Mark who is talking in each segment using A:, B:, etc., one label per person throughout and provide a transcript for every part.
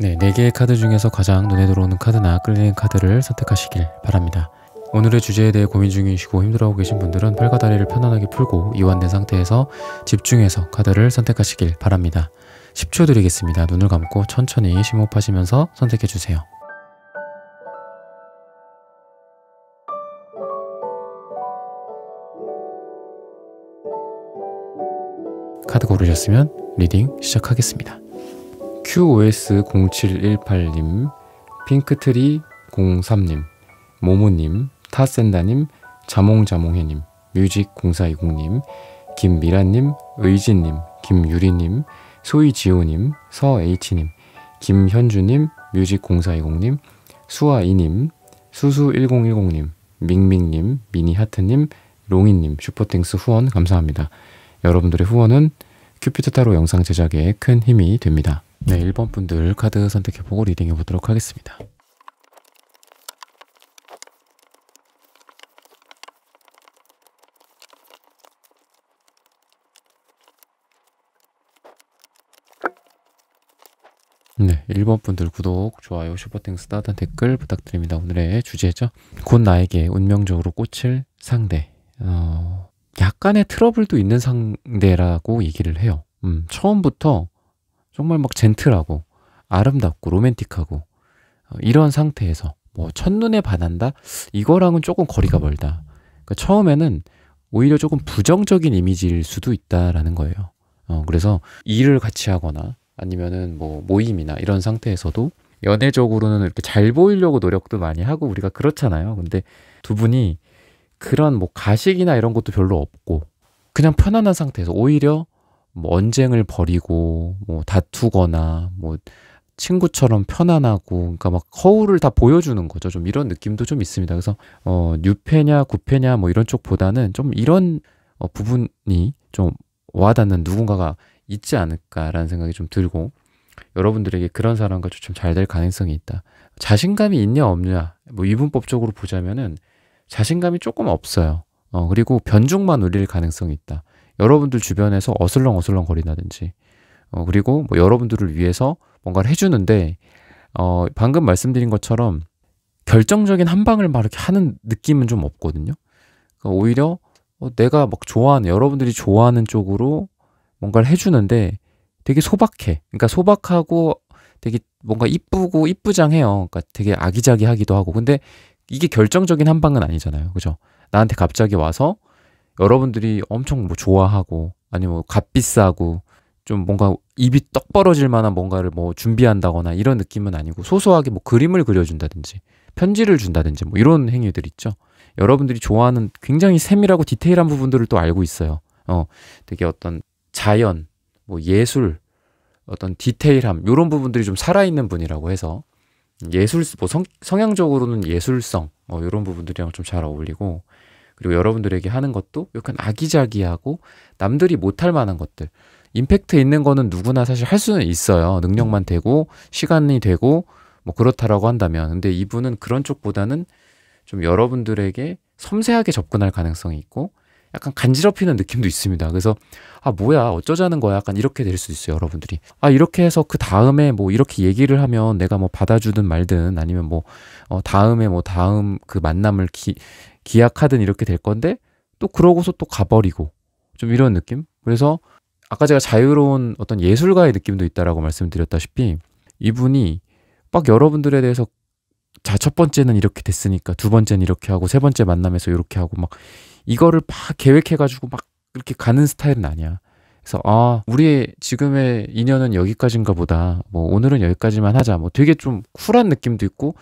A: 네, 4개의 카드 중에서 가장 눈에 들어오는 카드나 끌리는 카드를 선택하시길 바랍니다. 오늘의 주제에 대해 고민 중이시고 힘들어하고 계신 분들은 팔과 다리를 편안하게 풀고 이완된 상태에서 집중해서 카드를 선택하시길 바랍니다. 10초 드리겠습니다. 눈을 감고 천천히 심호흡하시면서 선택해주세요. 카드 고르셨으면 리딩 시작하겠습니다. QOS0718님, 핑크트리03님, 모모님, 타센다님, 자몽자몽해님, 뮤직0420님, 김미라님, 의진님, 김유리님, 소이지호님, 서H님, 김현주님, 뮤직0420님, 수아이님, 수수1010님, 밍밍님, 미니하트님, 롱이님, 슈퍼땡스 후원 감사합니다. 여러분들의 후원은 큐피드 타로 영상 제작에 큰 힘이 됩니다. 네, 1번 분들 카드 선택해보고 리딩해보도록 하겠습니다. 네, 1번 분들 구독, 좋아요, 슈퍼땡스, 따뜻한 댓글 부탁드립니다. 오늘의 주제죠. 곧 나에게 운명적으로 꽂힐 상대. 약간의 트러블도 있는 상대라고 얘기를 해요. 처음부터 정말 막 젠틀하고 아름답고 로맨틱하고 이런 상태에서 뭐 첫눈에 반한다? 이거랑은 조금 거리가 멀다. 그러니까 처음에는 오히려 조금 부정적인 이미지일 수도 있다라는 거예요. 그래서 일을 같이 하거나 아니면은 뭐 모임이나 이런 상태에서도 연애적으로는 이렇게 잘 보이려고 노력도 많이 하고 우리가 그렇잖아요. 근데 두 분이 그런 뭐 가식이나 이런 것도 별로 없고 그냥 편안한 상태에서 오히려 뭐 언쟁을 벌이고 뭐 다투거나 뭐 친구처럼 편안하고 그러니까 막 허울을 다 보여주는 거죠. 좀 이런 느낌도 좀 있습니다. 그래서 뉴페냐 구페냐 뭐 이런 쪽보다는 좀 이런 부분이 좀 와닿는 누군가가 있지 않을까라는 생각이 좀 들고 여러분들에게 그런 사람과 좀 잘 될 가능성이 있다. 자신감이 있냐 없냐 뭐 이분법적으로 보자면은 자신감이 조금 없어요. 그리고 변죽만 울릴 가능성이 있다. 여러분들 주변에서 어슬렁어슬렁 거린다든지 그리고 뭐 여러분들을 위해서 뭔가를 해주는데 방금 말씀드린 것처럼 결정적인 한 방을 막 이렇게 하는 느낌은 좀 없거든요. 그러니까 오히려 내가 막 좋아하는 여러분들이 좋아하는 쪽으로 뭔가를 해주는데 되게 소박해. 그러니까 소박하고 되게 뭔가 이쁘고 이쁘장해요. 그러니까 되게 아기자기하기도 하고. 근데 이게 결정적인 한 방은 아니잖아요. 그죠? 나한테 갑자기 와서 여러분들이 엄청 뭐 좋아하고 아니면 뭐 값비싸고 좀 뭔가 입이 떡 벌어질 만한 뭔가를 뭐 준비한다거나 이런 느낌은 아니고 소소하게 뭐 그림을 그려준다든지 편지를 준다든지 뭐 이런 행위들 있죠. 여러분들이 좋아하는 굉장히 세밀하고 디테일한 부분들을 또 알고 있어요. 되게 어떤 자연, 뭐 예술, 어떤 디테일함 이런 부분들이 좀 살아있는 분이라고 해서 예술, 뭐 성향적으로는 예술성 이런 부분들이랑 좀 잘 어울리고 그리고 여러분들에게 하는 것도 약간 아기자기하고 남들이 못할 만한 것들 임팩트 있는 거는 누구나 사실 할 수는 있어요. 능력만 되고 시간이 되고 뭐 그렇다라고 한다면 근데 이분은 그런 쪽보다는 좀 여러분들에게 섬세하게 접근할 가능성이 있고 약간 간지럽히는 느낌도 있습니다. 그래서 뭐야 어쩌자는 거야 약간 이렇게 될 수 있어요. 여러분들이 이렇게 해서 그 다음에 뭐 이렇게 얘기를 하면 내가 뭐 받아주든 말든 아니면 뭐 다음에 뭐 다음 그 만남을 기약하든 이렇게 될 건데 또 그러고서 또 가버리고 좀 이런 느낌. 그래서 아까 제가 자유로운 어떤 예술가의 느낌도 있다라고 말씀드렸다시피 이분이 막 여러분들에 대해서 자, 첫 번째는 이렇게 됐으니까 두 번째는 이렇게 하고 세 번째 만남에서 이렇게 하고 막 이거를 막 계획해가지고 막 이렇게 가는 스타일은 아니야. 그래서 우리의 지금의 인연은 여기까지인가 보다. 뭐 오늘은 여기까지만 하자. 뭐 되게 좀 쿨한 느낌도 있고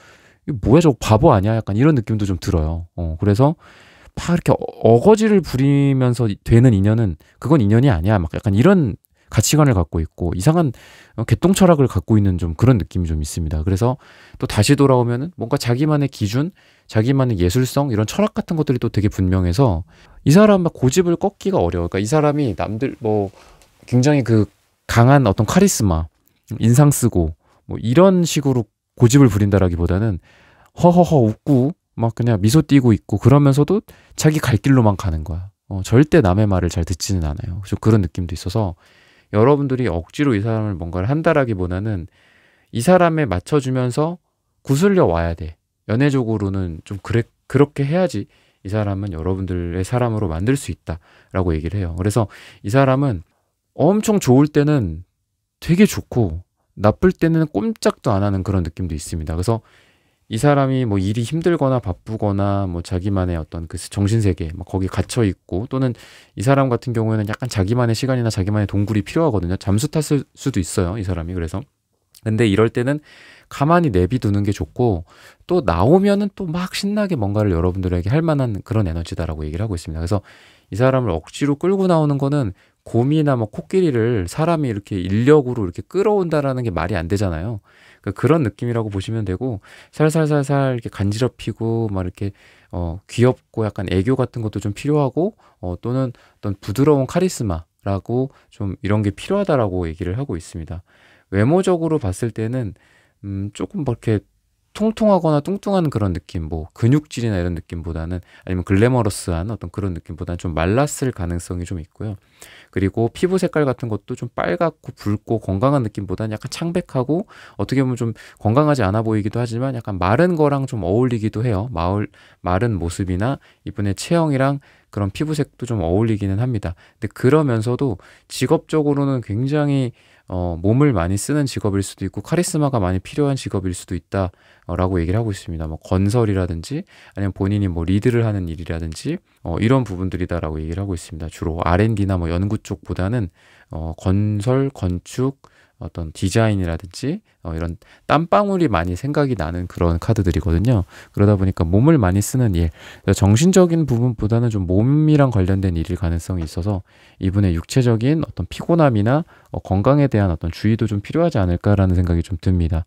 A: 이거 뭐야 저거 바보 아니야? 약간 이런 느낌도 좀 들어요. 그래서 막 이렇게 어거지를 부리면서 되는 인연은 그건 인연이 아니야. 막 약간 이런 가치관을 갖고 있고 이상한 개똥 철학을 갖고 있는 좀 그런 느낌이 좀 있습니다. 그래서 또 다시 돌아오면은 뭔가 자기만의 기준, 자기만의 예술성 이런 철학 같은 것들이 또 되게 분명해서 이 사람 막 고집을 꺾기가 어려워. 그러니까 이 사람이 남들 뭐 굉장히 그 강한 어떤 카리스마, 인상 쓰고 뭐 이런 식으로 고집을 부린다라기보다는 허허허 웃고 막 그냥 미소 띄고 있고 그러면서도 자기 갈 길로만 가는 거야. 절대 남의 말을 잘 듣지는 않아요. 그래서 그런 느낌도 있어서 여러분들이 억지로 이 사람을 뭔가를 한다라기보다는 이 사람에 맞춰주면서 구슬려 와야 돼. 연애적으로는 좀 그렇게 해야지 이 사람은 여러분들의 사람으로 만들 수 있다라고 얘기를 해요. 그래서 이 사람은 엄청 좋을 때는 되게 좋고 나쁠 때는 꼼짝도 안 하는 그런 느낌도 있습니다. 그래서 이 사람이 뭐 일이 힘들거나 바쁘거나 뭐 자기만의 어떤 그 정신세계 뭐 거기 갇혀 있고, 또는 이 사람 같은 경우에는 약간 자기만의 시간이나 자기만의 동굴이 필요하거든요. 잠수 탔을 수도 있어요, 이 사람이. 그래서 근데 이럴 때는 가만히 내비두는 게 좋고, 또 나오면은 또 막 신나게 뭔가를 여러분들에게 할 만한 그런 에너지다라고 얘기를 하고 있습니다. 그래서 이 사람을 억지로 끌고 나오는 거는 곰이나 뭐 코끼리를 사람이 이렇게 인력으로 이렇게 끌어온다라는 게 말이 안 되잖아요. 그런 느낌이라고 보시면 되고, 살살살살 이렇게 간지럽히고 막 이렇게 귀엽고 약간 애교 같은 것도 좀 필요하고, 또는 어떤 부드러운 카리스마라고 좀 이런 게 필요하다라고 얘기를 하고 있습니다. 외모적으로 봤을 때는 조금 뭐 이렇게 통통하거나 뚱뚱한 그런 느낌, 뭐 근육질이나 이런 느낌보다는, 아니면 글래머러스한 어떤 그런 느낌보다는 좀 말랐을 가능성이 좀 있고요. 그리고 피부 색깔 같은 것도 좀 빨갛고 붉고 건강한 느낌보다는 약간 창백하고, 어떻게 보면 좀 건강하지 않아 보이기도 하지만 약간 마른 거랑 좀 어울리기도 해요. 마른 모습이나 이분의 체형이랑 그런 피부색도 좀 어울리기는 합니다. 근데 그러면서도 직업적으로는 굉장히 몸을 많이 쓰는 직업일 수도 있고 카리스마가 많이 필요한 직업일 수도 있다라고 얘기를 하고 있습니다. 뭐 건설이라든지 아니면 본인이 뭐 리드를 하는 일이라든지 이런 부분들이다라고 얘기를 하고 있습니다. 주로 R&D나 뭐 연구 쪽보다는 건설, 건축, 어떤 디자인이라든지 이런 땀방울이 많이 생각이 나는 그런 카드들이거든요. 그러다 보니까 몸을 많이 쓰는 일, 정신적인 부분보다는 좀 몸이랑 관련된 일일 가능성이 있어서 이분의 육체적인 어떤 피곤함이나 건강에 대한 어떤 주의도 좀 필요하지 않을까라는 생각이 좀 듭니다.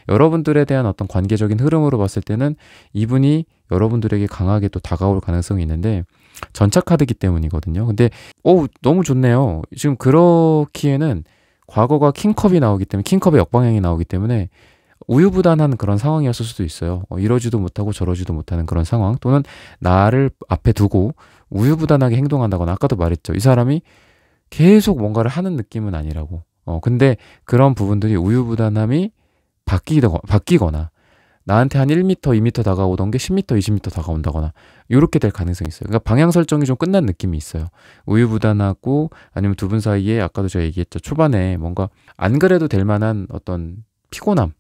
A: 여러분들에 대한 어떤 관계적인 흐름으로 봤을 때는 이분이 여러분들에게 강하게 또 다가올 가능성이 있는데, 전차 카드이기 때문이거든요. 근데 너무 좋네요. 지금 그렇기에는 과거가 킹컵이 나오기 때문에, 킹컵의 역방향이 나오기 때문에 우유부단한 그런 상황이었을 수도 있어요. 이러지도 못하고 저러지도 못하는 그런 상황, 또는 나를 앞에 두고 우유부단하게 행동한다거나, 아까도 말했죠. 이 사람이 계속 뭔가를 하는 느낌은 아니라고. 근데 그런 부분들이 우유부단함이 바뀌거나 나한테 한 1m, 2m 다가오던 게 10m, 20m 다가온다거나 이렇게 될 가능성이 있어요. 그러니까 방향 설정이 좀 끝난 느낌이 있어요. 우유부단하고, 아니면 두 분 사이에 아까도 제가 얘기했죠. 초반에 뭔가 안 그래도 될 만한 어떤 피곤함,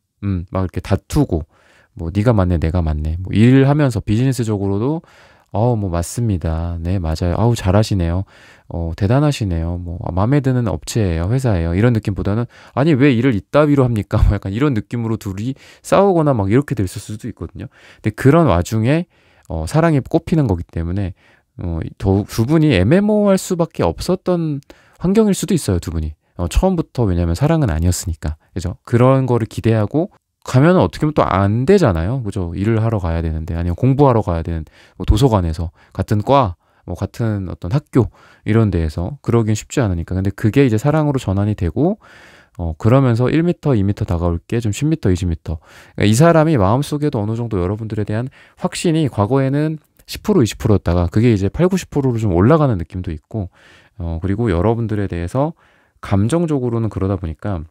A: 막 이렇게 다투고, 뭐 네가 맞네, 내가 맞네, 뭐 일하면서 비즈니스적으로도 뭐 맞습니다. 네, 맞아요. 잘하시네요. 대단하시네요. 뭐 마음에 드는 업체예요, 회사예요. 이런 느낌보다는 아니 왜 일을 이따위로 합니까? 뭐 약간 이런 느낌으로 둘이 싸우거나 막 이렇게 될 수도 있거든요. 근데 그런 와중에 사랑이 꼽히는 거기 때문에 두 분이 애매모호할 수밖에 없었던 환경일 수도 있어요, 두 분이. 처음부터, 왜냐면 사랑은 아니었으니까. 그죠? 그런 거를 기대하고 가면은 어떻게 보면 또 안 되잖아요. 그죠? 일을 하러 가야 되는데, 아니면 공부하러 가야 되는 뭐 도서관에서, 같은 과, 뭐 같은 어떤 학교, 이런 데에서 그러긴 쉽지 않으니까. 근데 그게 이제 사랑으로 전환이 되고, 그러면서 1m, 2m 다가올 게 좀 10m, 20m. 그러니까 이 사람이 마음속에도 어느 정도 여러분들에 대한 확신이 과거에는 10%, 20%였다가 그게 이제 8, 90%로 좀 올라가는 느낌도 있고, 그리고 여러분들에 대해서 감정적으로는 그러다 보니까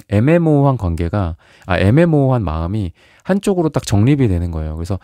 A: 애매모호한 관계가, 애매모호한 마음이 한쪽으로 딱 정립이 되는 거예요. 그래서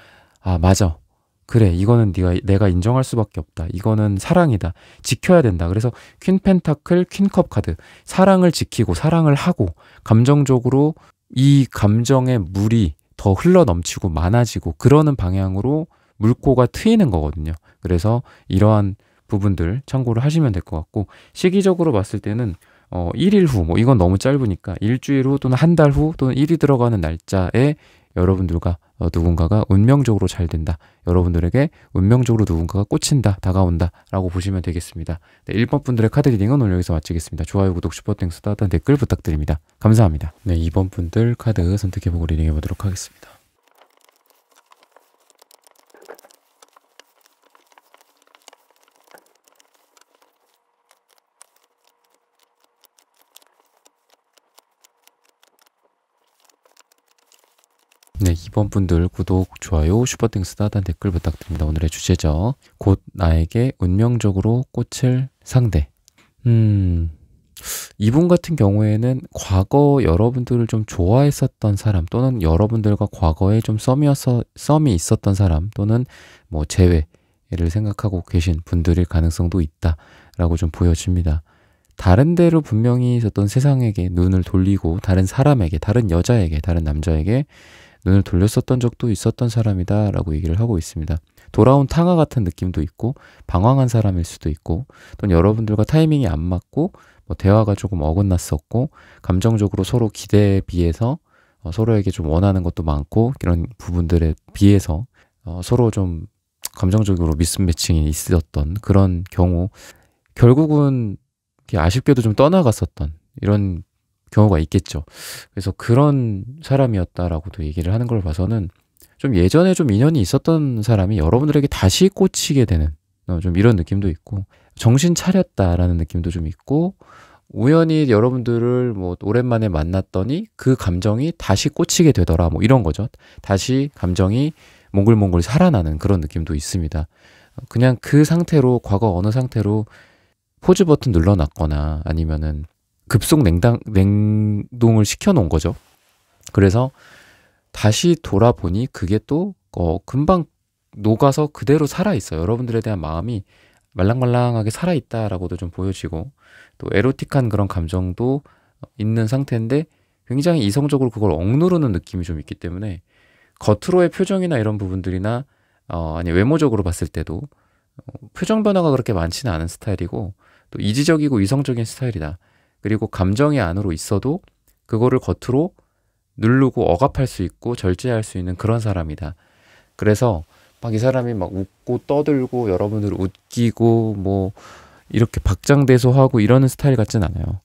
A: 맞아, 그래, 이거는 내가 인정할 수밖에 없다, 이거는 사랑이다, 지켜야 된다. 그래서 퀸 펜타클, 퀸컵 카드, 사랑을 지키고 사랑을 하고, 감정적으로 이 감정의 물이 더 흘러 넘치고 많아지고 그러는 방향으로 물꼬가 트이는 거거든요. 그래서 이러한 부분들 참고를 하시면 될 것 같고, 시기적으로 봤을 때는 1일 후, 뭐 이건 너무 짧으니까 일주일 후 또는 한 달 후 또는 일이 들어가는 날짜에 여러분들과 누군가가 운명적으로 잘 된다, 여러분들에게 운명적으로 누군가가 꽂힌다, 다가온다 라고 보시면 되겠습니다. 네, 1번 분들의 카드 리딩은 오늘 여기서 마치겠습니다. 좋아요, 구독, 슈퍼땡스, 따뜻한 댓글 부탁드립니다. 감사합니다. 네, 2번 분들 카드 선택해보고 리딩해 보도록 하겠습니다. 네, 2번 분들 구독, 좋아요, 슈퍼땡스, 따뜻한 댓글 부탁드립니다. 오늘의 주제죠. 곧 나에게 운명적으로 꽂힐 상대. 이분 같은 경우에는 과거 여러분들을 좀 좋아했었던 사람 또는 여러분들과 과거에 좀 썸이 있었던 사람 또는 뭐 재회를 생각하고 계신 분들일 가능성도 있다라고 좀 보여집니다. 다른 데로 분명히 있었던 세상에게 눈을 돌리고 다른 사람에게, 다른 여자에게, 다른 남자에게 눈을 돌렸었던 적도 있었던 사람이다라고 얘기를 하고 있습니다. 돌아온 탕화 같은 느낌도 있고 방황한 사람일 수도 있고 또는 여러분들과 타이밍이 안 맞고 뭐 대화가 조금 어긋났었고 감정적으로 서로 기대에 비해서 서로에게 좀 원하는 것도 많고 이런 부분들에 비해서 서로 좀 감정적으로 미스매칭이 있었던 그런 경우 결국은 아쉽게도 좀 떠나갔었던 이런 경우가 있겠죠. 그래서 그런 사람이었다라고도 얘기를 하는 걸 봐서는 좀 예전에 좀 인연이 있었던 사람이 여러분들에게 다시 꽂히게 되는 좀 이런 느낌도 있고 정신 차렸다라는 느낌도 좀 있고 우연히 여러분들을 뭐 오랜만에 만났더니 그 감정이 다시 꽂히게 되더라 뭐 이런 거죠. 다시 감정이 몽글몽글 살아나는 그런 느낌도 있습니다. 그냥 그 상태로 과거 어느 상태로 포즈 버튼 눌러놨거나 아니면은 급속 냉동을 시켜놓은 거죠. 그래서 다시 돌아보니 그게 또 금방 녹아서 그대로 살아있어요. 여러분들에 대한 마음이 말랑말랑하게 살아있다라고도 좀 보여지고 또 에로틱한 그런 감정도 있는 상태인데 굉장히 이성적으로 그걸 억누르는 느낌이 좀 있기 때문에 겉으로의 표정이나 이런 부분들이나 아니 외모적으로 봤을 때도 표정 변화가 그렇게 많지는 않은 스타일이고 또 이지적이고 이성적인 스타일이다. 그리고 감정이 안으로 있어도 그거를 겉으로 누르고 억압할 수 있고 절제할 수 있는 그런 사람이다. 그래서 막 이 사람이 막 웃고 떠들고 여러분들 웃기고 뭐 이렇게 박장대소하고 이러는 스타일 같진 않아요.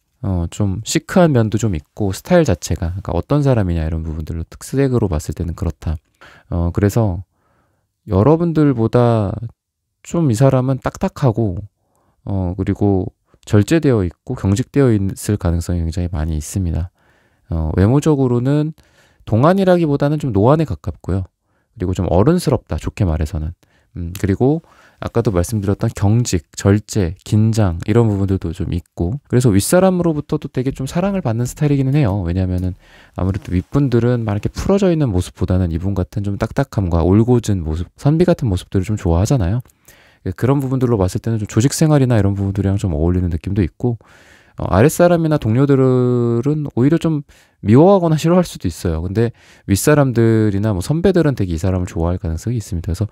A: 좀 시크한 면도 좀 있고 스타일 자체가 그러니까 어떤 사람이냐 이런 부분들로 특색으로 봤을 때는 그렇다. 그래서 여러분들보다 좀 이 사람은 딱딱하고 그리고 절제되어 있고 경직되어 있을 가능성이 굉장히 많이 있습니다. 외모적으로는 동안이라기보다는 좀 노안에 가깝고요. 그리고 좀 어른스럽다, 좋게 말해서는. 그리고 아까도 말씀드렸던 경직, 절제, 긴장 이런 부분들도 좀 있고 그래서 윗사람으로부터도 되게 좀 사랑을 받는 스타일이기는 해요. 왜냐하면은 아무래도 윗분들은 막 이렇게 풀어져 있는 모습보다는 이분 같은 좀 딱딱함과 올곧은 모습, 선비 같은 모습들을 좀 좋아하잖아요. 그런 부분들로 봤을 때는 좀 조직 생활이나 이런 부분들이랑 좀 어울리는 느낌도 있고 아랫사람이나 동료들은 오히려 좀 미워하거나 싫어할 수도 있어요. 근데 윗사람들이나 뭐 선배들은 되게 이 사람을 좋아할 가능성이 있습니다. 그래서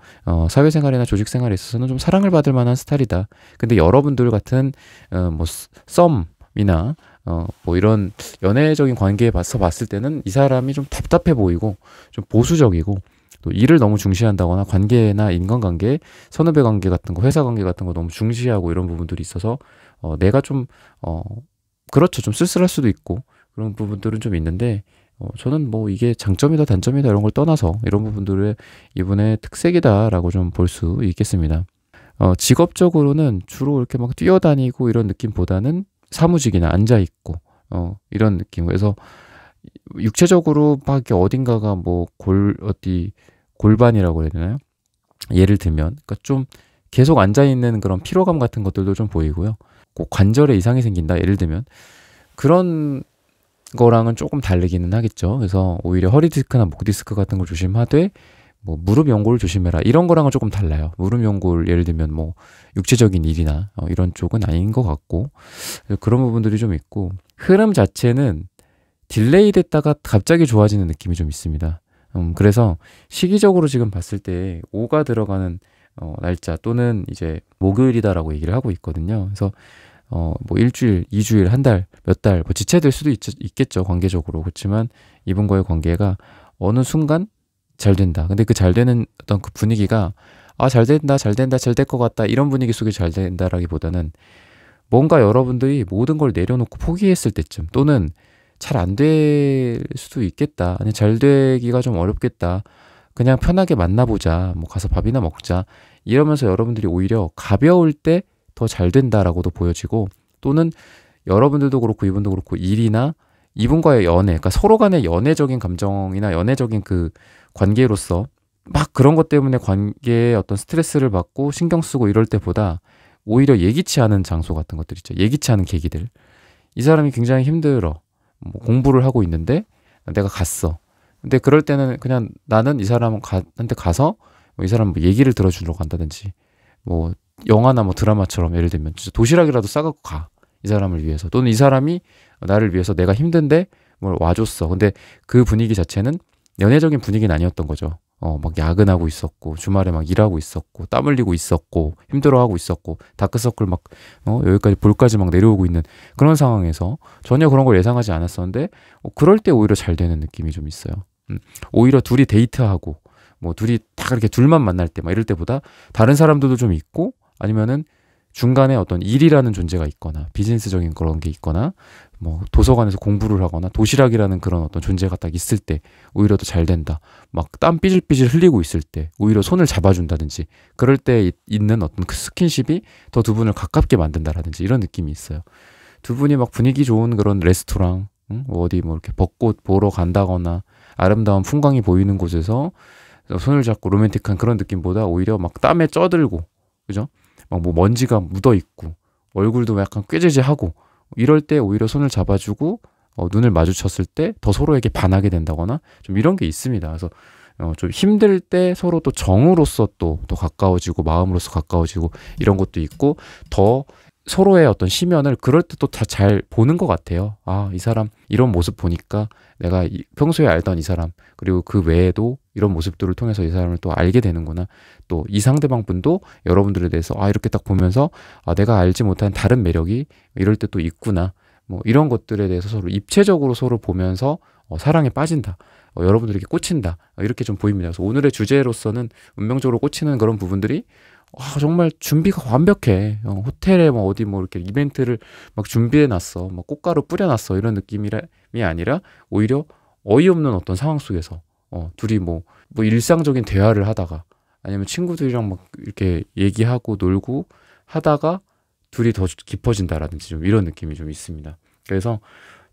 A: 사회생활이나 조직생활에 있어서는 좀 사랑을 받을 만한 스타일이다. 근데 여러분들 같은 뭐 썸이나 뭐 이런 연애적인 관계에 봤을 때는 이 사람이 좀 답답해 보이고 좀 보수적이고 또 일을 너무 중시한다거나 관계나 인간관계, 선후배 관계 같은 거, 회사 관계 같은 거 너무 중시하고 이런 부분들이 있어서 내가 좀 그렇죠. 좀 쓸쓸할 수도 있고 그런 부분들은 좀 있는데 저는 뭐 이게 장점이다 단점이다 이런 걸 떠나서 이런 부분들을 이분의 특색이다라고 좀 볼 수 있겠습니다. 직업적으로는 주로 이렇게 막 뛰어다니고 이런 느낌보다는 사무직이나 앉아있고 이런 느낌. 그래서 육체적으로 막 이렇게 어딘가가 뭐 골반이라고 해야 되나요? 예를 들면 그러니까 좀 계속 앉아있는 그런 피로감 같은 것들도 좀 보이고요. 꼭 관절에 이상이 생긴다 예를 들면 그런 거랑은 조금 다르기는 하겠죠. 그래서 오히려 허리 디스크나 목 디스크 같은 걸 조심하되 뭐 무릎 연골 조심해라 이런 거랑은 조금 달라요. 무릎 연골 예를 들면 뭐 육체적인 일이나 이런 쪽은 아닌 것 같고 그런 부분들이 좀 있고 흐름 자체는 딜레이 됐다가 갑자기 좋아지는 느낌이 좀 있습니다. 그래서 시기적으로 지금 봤을 때 5가 들어가는 날짜 또는 이제 목요일이다라고 얘기를 하고 있거든요. 그래서 뭐 일주일, 2주일, 한 달, 몇 달 뭐 지체될 수도 있겠죠. 관계적으로. 그렇지만 이분과의 관계가 어느 순간 잘 된다. 근데 그 잘 되는 어떤 그 분위기가 잘 된다, 잘 된다, 잘 될 것 같다 이런 분위기 속에 잘 된다라기보다는 뭔가 여러분들이 모든 걸 내려놓고 포기했을 때쯤 또는 잘 안 될 수도 있겠다. 아니 잘 되기가 좀 어렵겠다. 그냥 편하게 만나보자. 뭐 가서 밥이나 먹자. 이러면서 여러분들이 오히려 가벼울 때 더 잘 된다라고도 보여지고 또는 여러분들도 그렇고 이분도 그렇고 일이나 이분과의 연애, 그러니까 서로 간의 연애적인 감정이나 연애적인 그 관계로서 막 그런 것 때문에 관계에 어떤 스트레스를 받고 신경 쓰고 이럴 때보다 오히려 예기치 않은 장소 같은 것들 있죠. 예기치 않은 계기들. 이 사람이 굉장히 힘들어. 뭐 공부를 하고 있는데 내가 갔어. 근데 그럴 때는 그냥 나는 이 사람한테 가서 뭐 이 사람 뭐 얘기를 들어주러 간다든지 뭐 영화나 뭐 드라마처럼 예를 들면 진짜 도시락이라도 싸갖고 가. 이 사람을 위해서. 또는 이 사람이 나를 위해서 내가 힘든데 뭘 와줬어. 근데 그 분위기 자체는 연애적인 분위기는 아니었던 거죠. 막 야근하고 있었고, 주말에 막 일하고 있었고, 땀 흘리고 있었고, 힘들어하고 있었고, 다크서클 막, 여기까지 볼까지 막 내려오고 있는 그런 상황에서 전혀 그런 걸 예상하지 않았었는데, 그럴 때 오히려 잘 되는 느낌이 좀 있어요. 오히려 둘이 데이트하고, 뭐 둘이 딱 이렇게 둘만 만날 때 막 이럴 때보다 다른 사람들도 좀 있고, 아니면은 중간에 어떤 일이라는 존재가 있거나 비즈니스적인 그런 게 있거나 뭐 도서관에서 공부를 하거나 도시락이라는 그런 어떤 존재가 딱 있을 때 오히려 더 잘 된다. 막 땀 삐질삐질 흘리고 있을 때 오히려 손을 잡아준다든지 그럴 때 있는 어떤 그 스킨십이 더 두 분을 가깝게 만든다라든지 이런 느낌이 있어요. 두 분이 막 분위기 좋은 그런 레스토랑 뭐 어디 뭐 이렇게 벚꽃 보러 간다거나 아름다운 풍광이 보이는 곳에서 손을 잡고 로맨틱한 그런 느낌보다 오히려 막 땀에 쪄들고 그죠? 막 뭐 먼지가 묻어 있고 얼굴도 약간 꾀지지하고 이럴 때 오히려 손을 잡아주고 눈을 마주쳤을 때 더 서로에게 반하게 된다거나 좀 이런 게 있습니다. 그래서 좀 힘들 때 서로 또 정으로서 또 가까워지고 마음으로서 가까워지고 이런 것도 있고 더 서로의 어떤 시면을 그럴 때 또 다 잘 보는 것 같아요. 아, 이 사람 이런 모습 보니까 내가 평소에 알던 이 사람 그리고 그 외에도 이런 모습들을 통해서 이 사람을 또 알게 되는구나. 또 이 상대방 분도 여러분들에 대해서 이렇게 딱 보면서 내가 알지 못한 다른 매력이 이럴 때 또 있구나. 뭐 이런 것들에 대해서 서로 입체적으로 서로 보면서 사랑에 빠진다. 여러분들에게 꽂힌다. 이렇게 좀 보입니다. 그래서 오늘의 주제로서는 운명적으로 꽂히는 그런 부분들이 정말 준비가 완벽해. 호텔에 뭐 어디 뭐 이렇게 이벤트를 막 준비해 놨어. 뭐 꽃가루 뿌려 놨어. 이런 느낌이 아니라 오히려 어이없는 어떤 상황 속에서 둘이 뭐 일상적인 대화를 하다가 아니면 친구들이랑 막 이렇게 얘기하고 놀고 하다가 둘이 더 깊어진다라든지 좀 이런 느낌이 좀 있습니다. 그래서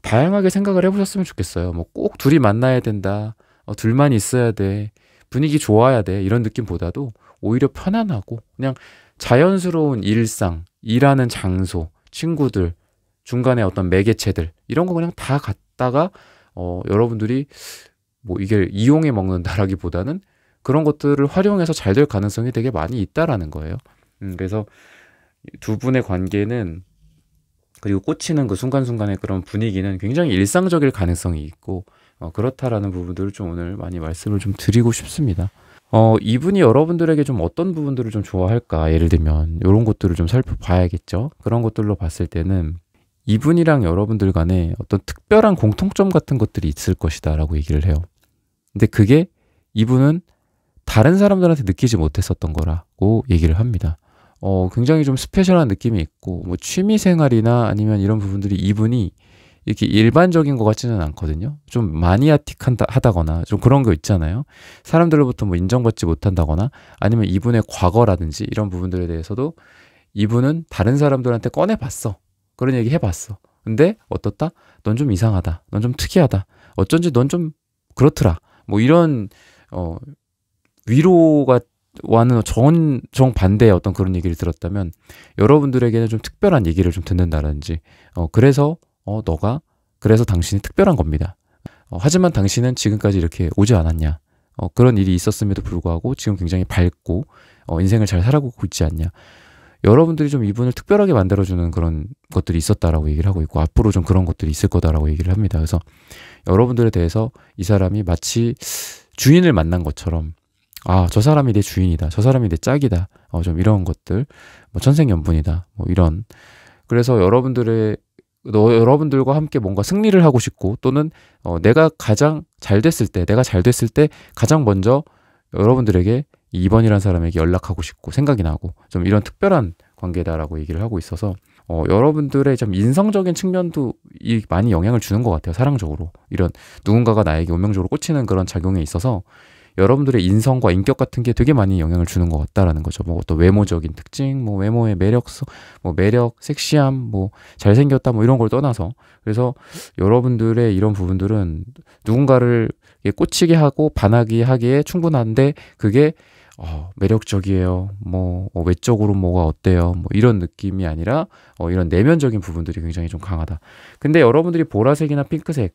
A: 다양하게 생각을 해보셨으면 좋겠어요. 뭐 꼭 둘이 만나야 된다. 둘만 있어야 돼. 분위기 좋아야 돼. 이런 느낌보다도 오히려 편안하고 그냥 자연스러운 일상, 일하는 장소, 친구들, 중간에 어떤 매개체들 이런 거 그냥 다 갖다가 여러분들이 뭐 이게 이용해 먹는다라기보다는 그런 것들을 활용해서 잘 될 가능성이 되게 많이 있다라는 거예요. 그래서 두 분의 관계는 그리고 꽂히는 그 순간순간의 그런 분위기는 굉장히 일상적일 가능성이 있고 그렇다라는 부분들을 좀 오늘 많이 말씀을 좀 드리고 싶습니다. 이분이 여러분들에게 좀 어떤 부분들을 좀 좋아할까? 예를 들면 이런 것들을 좀 살펴봐야겠죠. 그런 것들로 봤을 때는 이분이랑 여러분들 간에 어떤 특별한 공통점 같은 것들이 있을 것이다 라고 얘기를 해요. 근데 그게 이분은 다른 사람들한테 느끼지 못했었던 거라고 얘기를 합니다. 굉장히 좀 스페셜한 느낌이 있고 뭐 취미 생활이나 아니면 이런 부분들이 이분이 이렇게 일반적인 것 같지는 않거든요. 좀 마니아틱하다거나 좀 그런 거 있잖아요. 사람들로부터 뭐 인정받지 못한다거나 아니면 이분의 과거라든지 이런 부분들에 대해서도 이분은 다른 사람들한테 꺼내봤어. 그런 얘기 해봤어. 근데 어떻다? 넌 좀 이상하다. 넌 좀 특이하다. 어쩐지 넌 좀 그렇더라. 뭐 이런 위로가 와는 정반대의 어떤 그런 얘기를 들었다면 여러분들에게는 좀 특별한 얘기를 좀 듣는다든지 그래서 그래서 당신이 특별한 겁니다. 하지만 당신은 지금까지 이렇게 오지 않았냐. 그런 일이 있었음에도 불구하고 지금 굉장히 밝고 인생을 잘 살아가고 있지 않냐. 여러분들이 좀 이분을 특별하게 만들어주는 그런 것들이 있었다라고 얘기를 하고 있고 앞으로 좀 그런 것들이 있을 거다라고 얘기를 합니다. 그래서 여러분들에 대해서 이 사람이 마치 주인을 만난 것처럼 저 사람이 내 주인이다. 저 사람이 내 짝이다. 좀 이런 것들, 뭐 천생연분이다. 뭐 이런. 그래서 여러분들과 함께 뭔가 승리를 하고 싶고 또는 내가 잘 됐을 때 가장 먼저 여러분들에게 2번이라는 사람에게 연락하고 싶고 생각이 나고 좀 이런 특별한 관계다라고 얘기를 하고 있어서 여러분들의 좀 인성적인 측면도 많이 영향을 주는 것 같아요. 사랑적으로. 이런 누군가가 나에게 운명적으로 꽂히는 그런 작용에 있어서 여러분들의 인성과 인격 같은 게 되게 많이 영향을 주는 것 같다라는 거죠. 뭐 어떤 외모적인 특징, 뭐 외모의 매력성, 뭐 매력, 섹시함, 뭐 잘생겼다, 뭐 이런 걸 떠나서 그래서 여러분들의 이런 부분들은 누군가를 꽂히게 하고 반하게 하기에 충분한데 그게 매력적이에요. 뭐 외적으로 뭐가 어때요? 뭐 이런 느낌이 아니라 이런 내면적인 부분들이 굉장히 좀 강하다. 근데 여러분들이 보라색이나 핑크색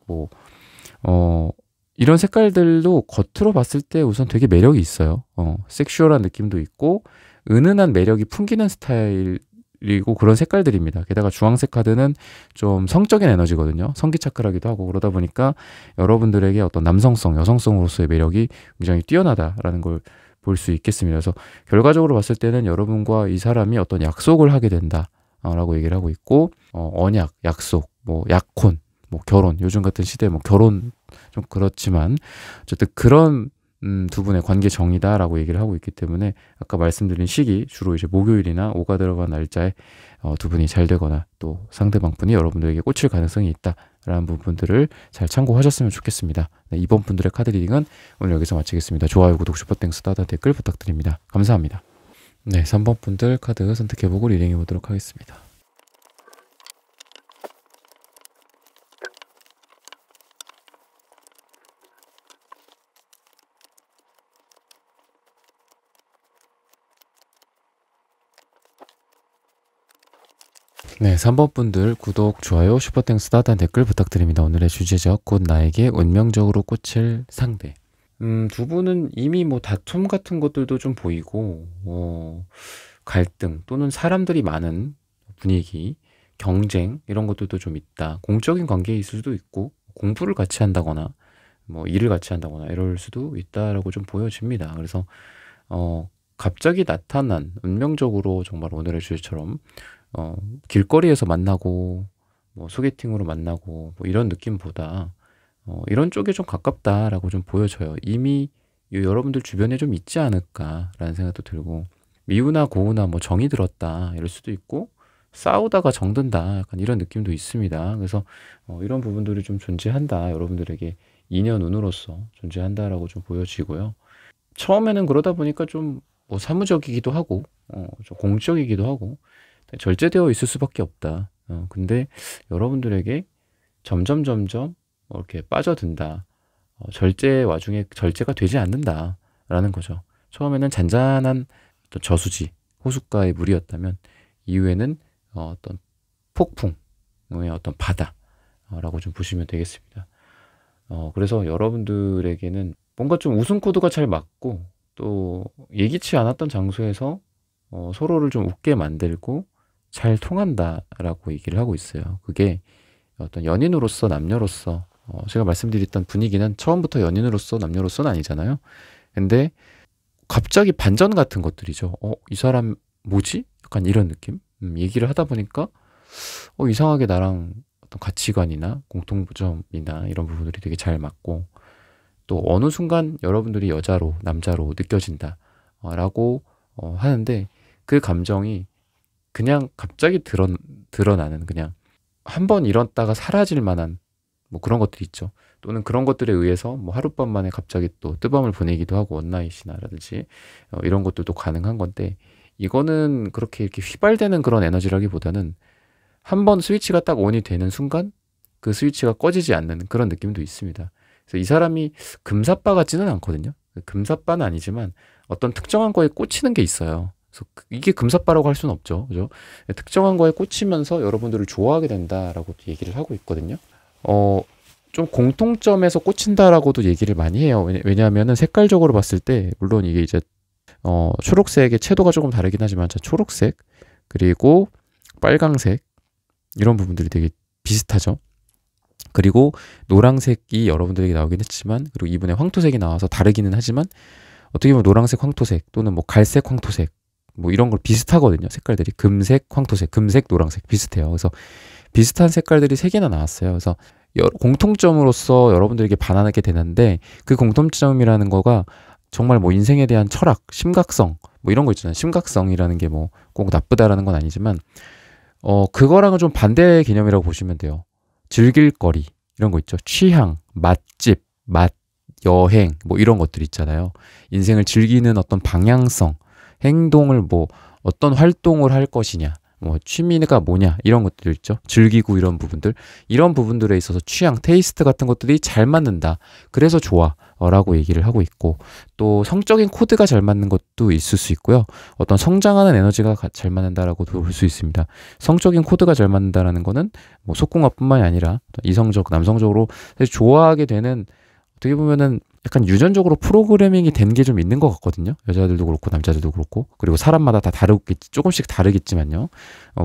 A: 이런 색깔들도 겉으로 봤을 때 우선 되게 매력이 있어요. 섹슈얼한 느낌도 있고 은은한 매력이 풍기는 스타일이고 그런 색깔들입니다. 게다가 주황색 카드는 좀 성적인 에너지거든요. 성기차크라기도 하고 그러다 보니까 여러분들에게 어떤 남성성, 여성성으로서의 매력이 굉장히 뛰어나다라는 걸 볼 수 있겠습니다. 그래서 결과적으로 봤을 때는 여러분과 이 사람이 어떤 약속을 하게 된다라고 얘기를 하고 있고 언약, 약속, 뭐 약혼, 뭐 결혼, 요즘 같은 시대에 뭐 결혼 좀 그렇지만 어쨌든 그런 두 분의 관계 정이다라고 얘기를 하고 있기 때문에 아까 말씀드린 시기 주로 이제 목요일이나 오가 들어간 날짜에 두 분이 잘 되거나 또 상대방 분이 여러분들에게 꽂힐 가능성이 있다라는 부분들을 잘 참고하셨으면 좋겠습니다. 네, 이번 분들의 카드 리딩은 오늘 여기서 마치겠습니다. 좋아요, 구독, 슈퍼땡스, 따다 댓글 부탁드립니다. 감사합니다. 네, 3번 분들 카드 선택해보고 리딩해보도록 하겠습니다. 네, 3번 분들 구독, 좋아요, 슈퍼땡스, 따단 댓글 부탁드립니다. 오늘의 주제죠. 곧 나에게 운명적으로 꽂힐 상대. 두 분은 이미 뭐 다툼 같은 것들도 좀 보이고, 갈등 또는 사람들이 많은 분위기, 경쟁 이런 것들도 좀 있다. 공적인 관계에 있을 수도 있고, 공부를 같이 한다거나, 뭐 일을 같이 한다거나 이럴 수도 있다라고 좀 보여집니다. 그래서 갑자기 나타난 운명적으로 정말 오늘의 주제처럼 길거리에서 만나고 뭐 소개팅으로 만나고 뭐 이런 느낌보다 이런 쪽에 좀 가깝다라고 좀 보여져요. 이미 여러분들 주변에 좀 있지 않을까라는 생각도 들고 미우나 고우나 뭐 정이 들었다 이럴 수도 있고 싸우다가 정든다 약간 이런 느낌도 있습니다. 그래서 이런 부분들이 좀 존재한다. 여러분들에게 인연 운으로서 존재한다라고 좀 보여지고요. 처음에는 그러다 보니까 좀 뭐 사무적이기도 하고 좀 공적이기도 하고 절제되어 있을 수밖에 없다. 근데 여러분들에게 점점 이렇게 빠져든다. 절제 와중에 절제가 되지 않는다라는 거죠. 처음에는 잔잔한 어떤 저수지, 호숫가의 물이었다면 이후에는 어떤 폭풍의 어떤 바다라고 좀 보시면 되겠습니다. 그래서 여러분들에게는 뭔가 좀 웃음 코드가 잘 맞고 또 예기치 않았던 장소에서 서로를 좀 웃게 만들고 잘 통한다라고 얘기를 하고 있어요. 그게 어떤 연인으로서 남녀로서 제가 말씀드렸던 분위기는 처음부터 연인으로서 남녀로서는 아니잖아요. 근데 갑자기 반전 같은 것들이죠. 이 사람 뭐지? 약간 이런 느낌? 얘기를 하다 보니까 이상하게 나랑 어떤 가치관이나 공통점이나 이런 부분들이 되게 잘 맞고 또 어느 순간 여러분들이 여자로 남자로 느껴진다 라고 하는데 그 감정이 그냥 갑자기 드러나는 그냥 한 번 잃었다가 사라질 만한 뭐 그런 것들이 있죠. 또는 그런 것들에 의해서 뭐 하룻밤 만에 갑자기 또 뜨밤을 보내기도 하고 원나잇이나라든지 이런 것들도 가능한 건데 이거는 그렇게 이렇게 휘발되는 그런 에너지라기보다는 한 번 스위치가 딱 온이 되는 순간 그 스위치가 꺼지지 않는 그런 느낌도 있습니다. 그래서 이 사람이 금사빠 같지는 않거든요. 금사빠는 아니지만 어떤 특정한 거에 꽂히는 게 있어요. 그래서 이게 금사빠라고 할 수는 없죠. 그죠? 특정한 거에 꽂히면서 여러분들을 좋아하게 된다라고 얘기를 하고 있거든요. 좀 공통점에서 꽂힌다라고도 얘기를 많이 해요. 왜냐하면은 색깔적으로 봤을 때 물론 이게 이제 초록색의 채도가 조금 다르긴 하지만 초록색 그리고 빨강색 이런 부분들이 되게 비슷하죠. 그리고 노란색이 여러분들에게 나오긴 했지만 그리고 이번에 황토색이 나와서 다르기는 하지만 어떻게 보면 노란색, 황토색 또는 뭐 갈색, 황토색 뭐 이런 걸 비슷하거든요. 색깔들이 금색, 황토색, 금색, 노란색 비슷해요. 그래서 비슷한 색깔들이 3개나 나왔어요. 그래서 공통점으로서 여러분들에게 반하게 되는데 그 공통점이라는 거가 정말 뭐 인생에 대한 철학, 심각성 뭐 이런 거 있잖아요. 심각성이라는 게 뭐 꼭 나쁘다라는 건 아니지만 그거랑은 좀 반대 개념이라고 보시면 돼요. 즐길 거리 이런 거 있죠. 취향, 맛집, 맛, 여행 뭐 이런 것들 있잖아요. 인생을 즐기는 어떤 방향성, 행동을 뭐 어떤 활동을 할 것이냐 뭐 취미가 뭐냐 이런 것들 있죠. 즐기고 이런 부분들에 있어서 취향, 테이스트 같은 것들이 잘 맞는다. 그래서 좋아 라고 얘기를 하고 있고, 또 성적인 코드가 잘 맞는 것도 있을 수 있고요. 어떤 성장하는 에너지가 잘 맞는다라고도 볼 수 있습니다. 성적인 코드가 잘 맞는다라는 거는 뭐 속궁합뿐만이 아니라 이성적, 남성적으로 좋아하게 되는, 어떻게 보면은 약간 유전적으로 프로그래밍이 된 게 좀 있는 것 같거든요. 여자들도 그렇고 남자들도 그렇고. 그리고 사람마다 다 다르겠지, 조금씩 다르겠지만요.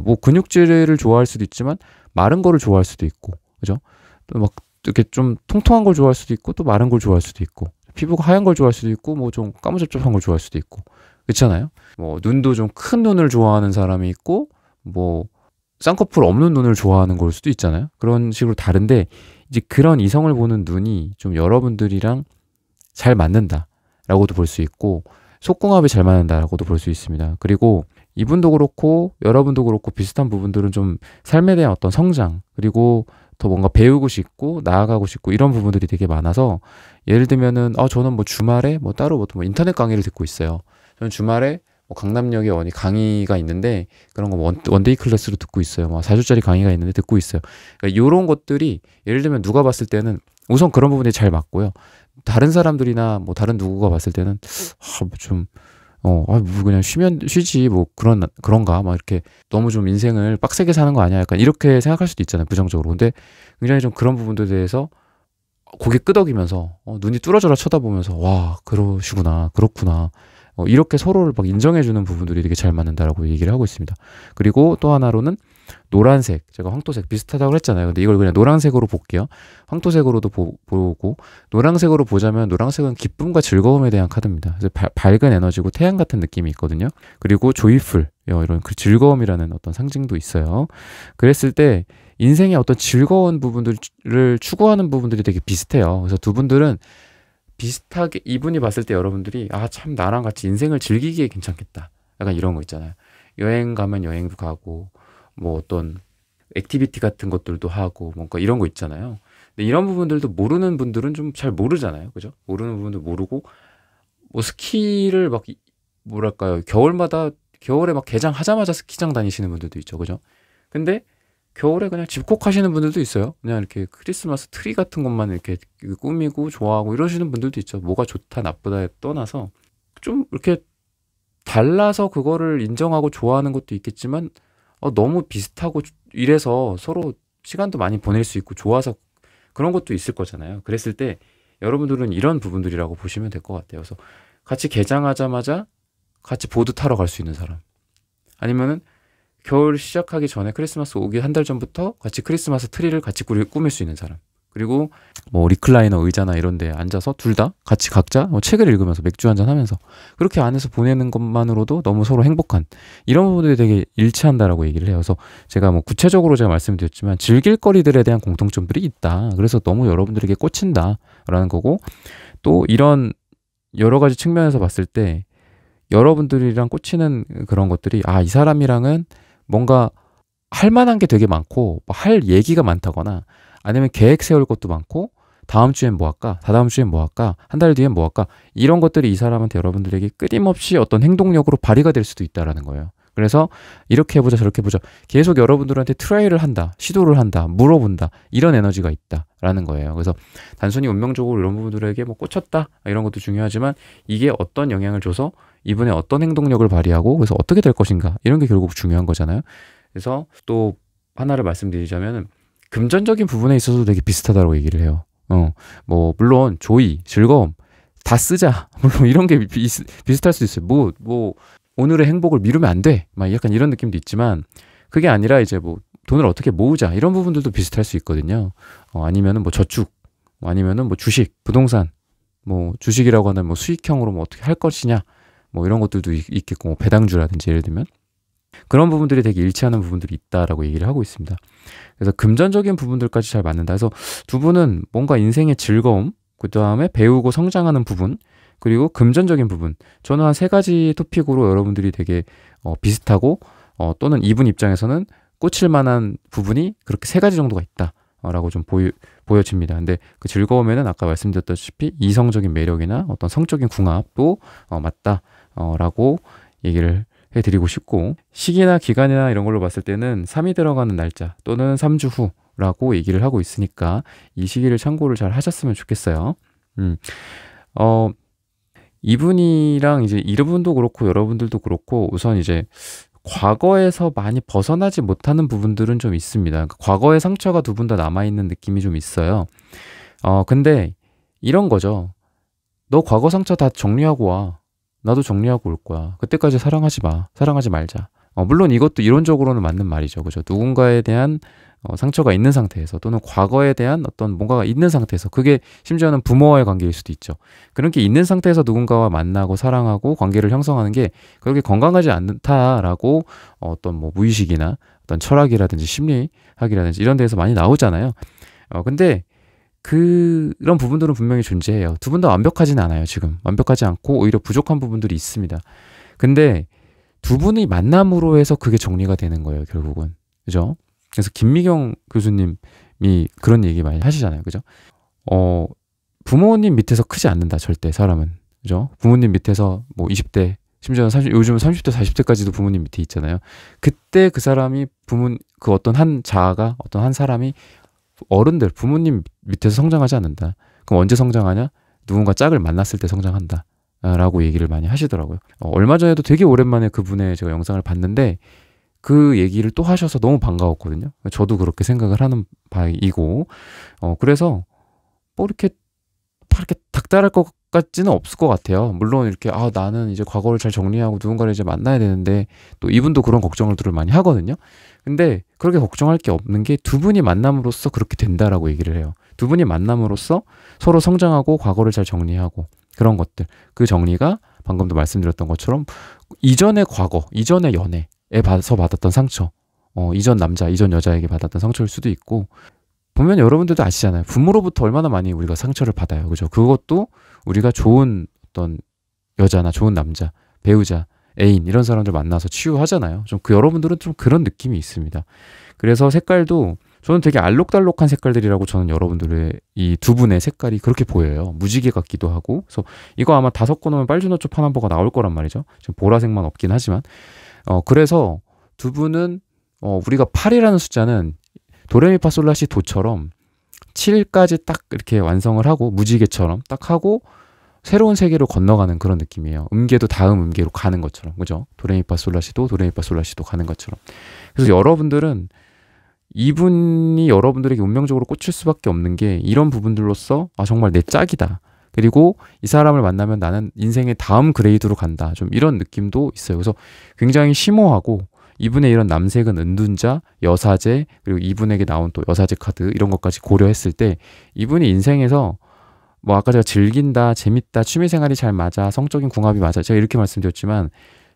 A: 뭐 근육질을 좋아할 수도 있지만 마른 거를 좋아할 수도 있고, 그죠? 또 막 이렇게 좀 통통한 걸 좋아할 수도 있고, 또 마른 걸 좋아할 수도 있고, 피부가 하얀 걸 좋아할 수도 있고, 뭐 좀 까무잡잡한 걸 좋아할 수도 있고, 그렇잖아요. 뭐 눈도 좀 큰 눈을 좋아하는 사람이 있고, 뭐 쌍꺼풀 없는 눈을 좋아하는 걸 수도 있잖아요. 그런 식으로 다른데, 이제 그런 이성을 보는 눈이 좀 여러분들이랑 잘 맞는다라고도 볼 수 있고, 속궁합이 잘 맞는다라고도 볼 수 있습니다. 그리고 이분도 그렇고 여러분도 그렇고 비슷한 부분들은 좀 삶에 대한 어떤 성장, 그리고 더 뭔가 배우고 싶고 나아가고 싶고 이런 부분들이 되게 많아서, 예를 들면은 저는 뭐 주말에 뭐 따로 뭐 인터넷 강의를 듣고 있어요. 저는 주말에 뭐 강남역에 어디 강의가 있는데 그런 거 원데이 클래스로 듣고 있어요. 뭐 4주짜리 강의가 있는데 듣고 있어요. 그러니까 이런 것들이 예를 들면 누가 봤을 때는 우선 그런 부분이 잘 맞고요. 다른 사람들이나 뭐 다른 누구가 봤을 때는 뭐 그냥 쉬지 뭐 그런가 막 이렇게 너무 좀 인생을 빡세게 사는 거 아니야, 약간 이렇게 생각할 수도 있잖아요, 부정적으로. 근데 굉장히 좀 그런 부분들에 대해서 고개 끄덕이면서 눈이 뚫어져라 쳐다보면서, 와 그러시구나, 그렇구나, 이렇게 서로를 막 인정해주는 부분들이 되게 잘 맞는다라고 얘기를 하고 있습니다. 그리고 또 하나로는 노란색, 제가 황토색 비슷하다고 했잖아요. 근데 이걸 그냥 노란색으로 볼게요. 황토색으로도 보고, 노란색으로 보자면 노란색은 기쁨과 즐거움에 대한 카드입니다. 그래서 밝은 에너지고 태양 같은 느낌이 있거든요. 그리고 조이풀, 이런 그 즐거움이라는 어떤 상징도 있어요. 그랬을 때 인생의 어떤 즐거운 부분들을 추구하는 부분들이 되게 비슷해요. 그래서 두 분들은 비슷하게, 이분이 봤을 때 여러분들이 참 나랑 같이 인생을 즐기기에 괜찮겠다, 약간 이런 거 있잖아요. 여행 가면 여행도 가고, 뭐 어떤 액티비티 같은 것들도 하고, 뭔가 이런 거 있잖아요. 근데 이런 부분들도 모르는 분들은 좀 잘 모르잖아요, 그죠? 모르는 부분도 모르고, 뭐 스키를 막 뭐랄까요, 겨울에 막 개장하자마자 스키장 다니시는 분들도 있죠, 그죠? 근데 겨울에 그냥 집콕하시는 분들도 있어요. 그냥 이렇게 크리스마스 트리 같은 것만 이렇게 꾸미고 좋아하고 이러시는 분들도 있죠. 뭐가 좋다 나쁘다에 떠나서 좀 이렇게 달라서 그거를 인정하고 좋아하는 것도 있겠지만, 너무 비슷하고 이래서 서로 시간도 많이 보낼 수 있고 좋아서 그런 것도 있을 거잖아요. 그랬을 때 여러분들은 이런 부분들이라고 보시면 될 것 같아요. 그래서 같이 개장하자마자 같이 보드 타러 갈 수 있는 사람, 아니면은 겨울 시작하기 전에 크리스마스 오기 한 달 전부터 같이 크리스마스 트리를 같이 꾸밀 수 있는 사람, 그리고 뭐 리클라이너 의자나 이런 데 앉아서 둘 다 같이 각자 뭐 책을 읽으면서 맥주 한잔 하면서 그렇게 안에서 보내는 것만으로도 너무 서로 행복한, 이런 부분들이 되게 일치한다라고 얘기를 해요. 그래서 제가 뭐 구체적으로 제가 말씀드렸지만 즐길 거리들에 대한 공통점들이 있다. 그래서 너무 여러분들에게 꽂힌다라는 거고, 또 이런 여러 가지 측면에서 봤을 때 여러분들이랑 꽂히는 그런 것들이, 이 사람이랑은 뭔가 할 만한 게 되게 많고 할 얘기가 많다거나, 아니면 계획 세울 것도 많고, 다음 주엔 뭐 할까, 다다음 주엔 뭐 할까, 한 달 뒤엔 뭐 할까, 이런 것들이 이 사람한테, 여러분들에게 끊임없이 어떤 행동력으로 발휘가 될 수도 있다라는 거예요. 그래서 이렇게 해보자 저렇게 해보자 계속 여러분들한테 트라이를 한다, 시도를 한다, 물어본다, 이런 에너지가 있다라는 거예요. 그래서 단순히 운명적으로 이런 부분들에게 뭐 꽂혔다 이런 것도 중요하지만, 이게 어떤 영향을 줘서 이분의 어떤 행동력을 발휘하고 그래서 어떻게 될 것인가, 이런 게 결국 중요한 거잖아요. 그래서 또 하나를 말씀드리자면, 금전적인 부분에 있어서도 되게 비슷하다고 얘기를 해요. 뭐 물론 조이, 즐거움 다 쓰자, 물론 이런 게 비슷할 수 있어요. 뭐 오늘의 행복을 미루면 안 돼, 막 약간 이런 느낌도 있지만, 그게 아니라 이제 뭐 돈을 어떻게 모으자, 이런 부분들도 비슷할 수 있거든요. 아니면은 뭐 저축, 아니면은 뭐 주식, 부동산, 뭐 주식이라고 하는 뭐 수익형으로 뭐 어떻게 할 것이냐, 뭐 이런 것들도 있겠고, 뭐 배당주라든지 예를 들면 그런 부분들이 되게 일치하는 부분들이 있다라고 얘기를 하고 있습니다. 그래서 금전적인 부분들까지 잘 맞는다. 그래서 두 분은 뭔가 인생의 즐거움, 그 다음에 배우고 성장하는 부분, 그리고 금전적인 부분, 저는 한 3가지 토픽으로 여러분들이 되게 비슷하고, 또는 이분 입장에서는 꽂힐 만한 부분이 그렇게 3가지 정도가 있다라고 좀 보여집니다. 근데 그 즐거움에는 아까 말씀드렸다시피 이성적인 매력이나 어떤 성적인 궁합도 맞다라고 얘기를 해드리고 싶고, 시기나 기간이나 이런 걸로 봤을 때는 3이 들어가는 날짜 또는 3주 후라고 얘기를 하고 있으니까 이 시기를 참고를 잘 하셨으면 좋겠어요. 음. 어, 이분이랑 이제 이분도 그렇고 여러분들도 그렇고 우선 이제 과거에서 많이 벗어나지 못하는 부분들은 좀 있습니다. 그러니까 과거의 상처가 두 분 다 남아있는 느낌이 좀 있어요. 근데 이런 거죠. 너 과거 상처 다 정리하고 와. 나도 정리하고 올 거야. 그때까지 사랑하지 마. 사랑하지 말자. 물론 이것도 이론적으로는 맞는 말이죠. 그죠? 누군가에 대한 상처가 있는 상태에서 또는 과거에 대한 어떤 뭔가가 있는 상태에서 그게 심지어는 부모와의 관계일 수도 있죠. 그런 게 있는 상태에서 누군가와 만나고 사랑하고 관계를 형성하는 게 그렇게 건강하지 않다라고 어떤 뭐 무의식이나 어떤 철학이라든지 심리학이라든지 이런 데에서 많이 나오잖아요. 근데 그런 부분들은 분명히 존재해요. 두 분 다 완벽하진 않아요, 지금. 완벽하지 않고 오히려 부족한 부분들이 있습니다. 근데 두 분의 만남으로 해서 그게 정리가 되는 거예요, 결국은. 그죠? 그래서 김미경 교수님이 그런 얘기 많이 하시잖아요. 그죠? 부모님 밑에서 크지 않는다, 절대, 사람은. 그죠? 부모님 밑에서 뭐 20대, 심지어는 요즘 30대, 40대까지도 부모님 밑에 있잖아요. 그때 그 사람이 그 어떤 한 자아가, 어떤 한 사람이 어른들, 부모님 밑에서 성장하지 않는다. 그럼 언제 성장하냐? 누군가 짝을 만났을 때 성장한다. 라고 얘기를 많이 하시더라고요. 얼마 전에도 되게 오랜만에 그분의 제가 영상을 봤는데 그 얘기를 또 하셔서 너무 반가웠거든요. 저도 그렇게 생각을 하는 바이고, 그래서 뭐 이렇게 닥달할 것 같지는 없을 것 같아요. 물론 이렇게 나는 이제 과거를 잘 정리하고 누군가를 이제 만나야 되는데 또 이분도 그런 걱정들을 많이 하거든요. 근데 그렇게 걱정할 게 없는 게 두 분이 만남으로써 그렇게 된다라고 얘기를 해요. 두 분이 만남으로써 서로 성장하고 과거를 잘 정리하고 그런 것들, 그 정리가 방금도 말씀드렸던 것처럼 이전의 과거, 이전의 연애에 받았던 상처, 이전 남자, 이전 여자에게 받았던 상처일 수도 있고, 보면 여러분들도 아시잖아요. 부모로부터 얼마나 많이 우리가 상처를 받아요. 그죠? 그것도 우리가 좋은 어떤 여자나 좋은 남자, 배우자, 애인 이런 사람들 만나서 치유하잖아요. 좀 여러분들은 좀 그런 느낌이 있습니다. 그래서 색깔도 저는 되게 알록달록한 색깔들이라고 저는 여러분들의 이 두 분의 색깔이 그렇게 보여요. 무지개 같기도 하고. 그래서 이거 아마 다 섞어놓으면 빨주노초 파남보가 나올 거란 말이죠. 지금 보라색만 없긴 하지만. 그래서 두 분은 우리가 8이라는 숫자는 도레미파솔라시 도처럼 7까지 딱 이렇게 완성을 하고 무지개처럼 딱 하고 새로운 세계로 건너가는 그런 느낌이에요. 음계도 다음 음계로 가는 것처럼. 그죠? 도레미파솔라시도 도레미파솔라시도 가는 것처럼. 그래서 여러분들은 이분이 여러분들에게 운명적으로 꽂힐 수밖에 없는 게 이런 부분들로서 정말 내 짝이다. 그리고 이 사람을 만나면 나는 인생의 다음 그레이드로 간다. 좀 이런 느낌도 있어요. 그래서 굉장히 심오하고 이분의 이런 남색은 은둔자, 여사제, 그리고 이분에게 나온 또 여사제 카드 이런 것까지 고려했을 때 이분이 인생에서 뭐 아까 제가 즐긴다, 재밌다, 취미생활이 잘 맞아, 성적인 궁합이 맞아 제가 이렇게 말씀드렸지만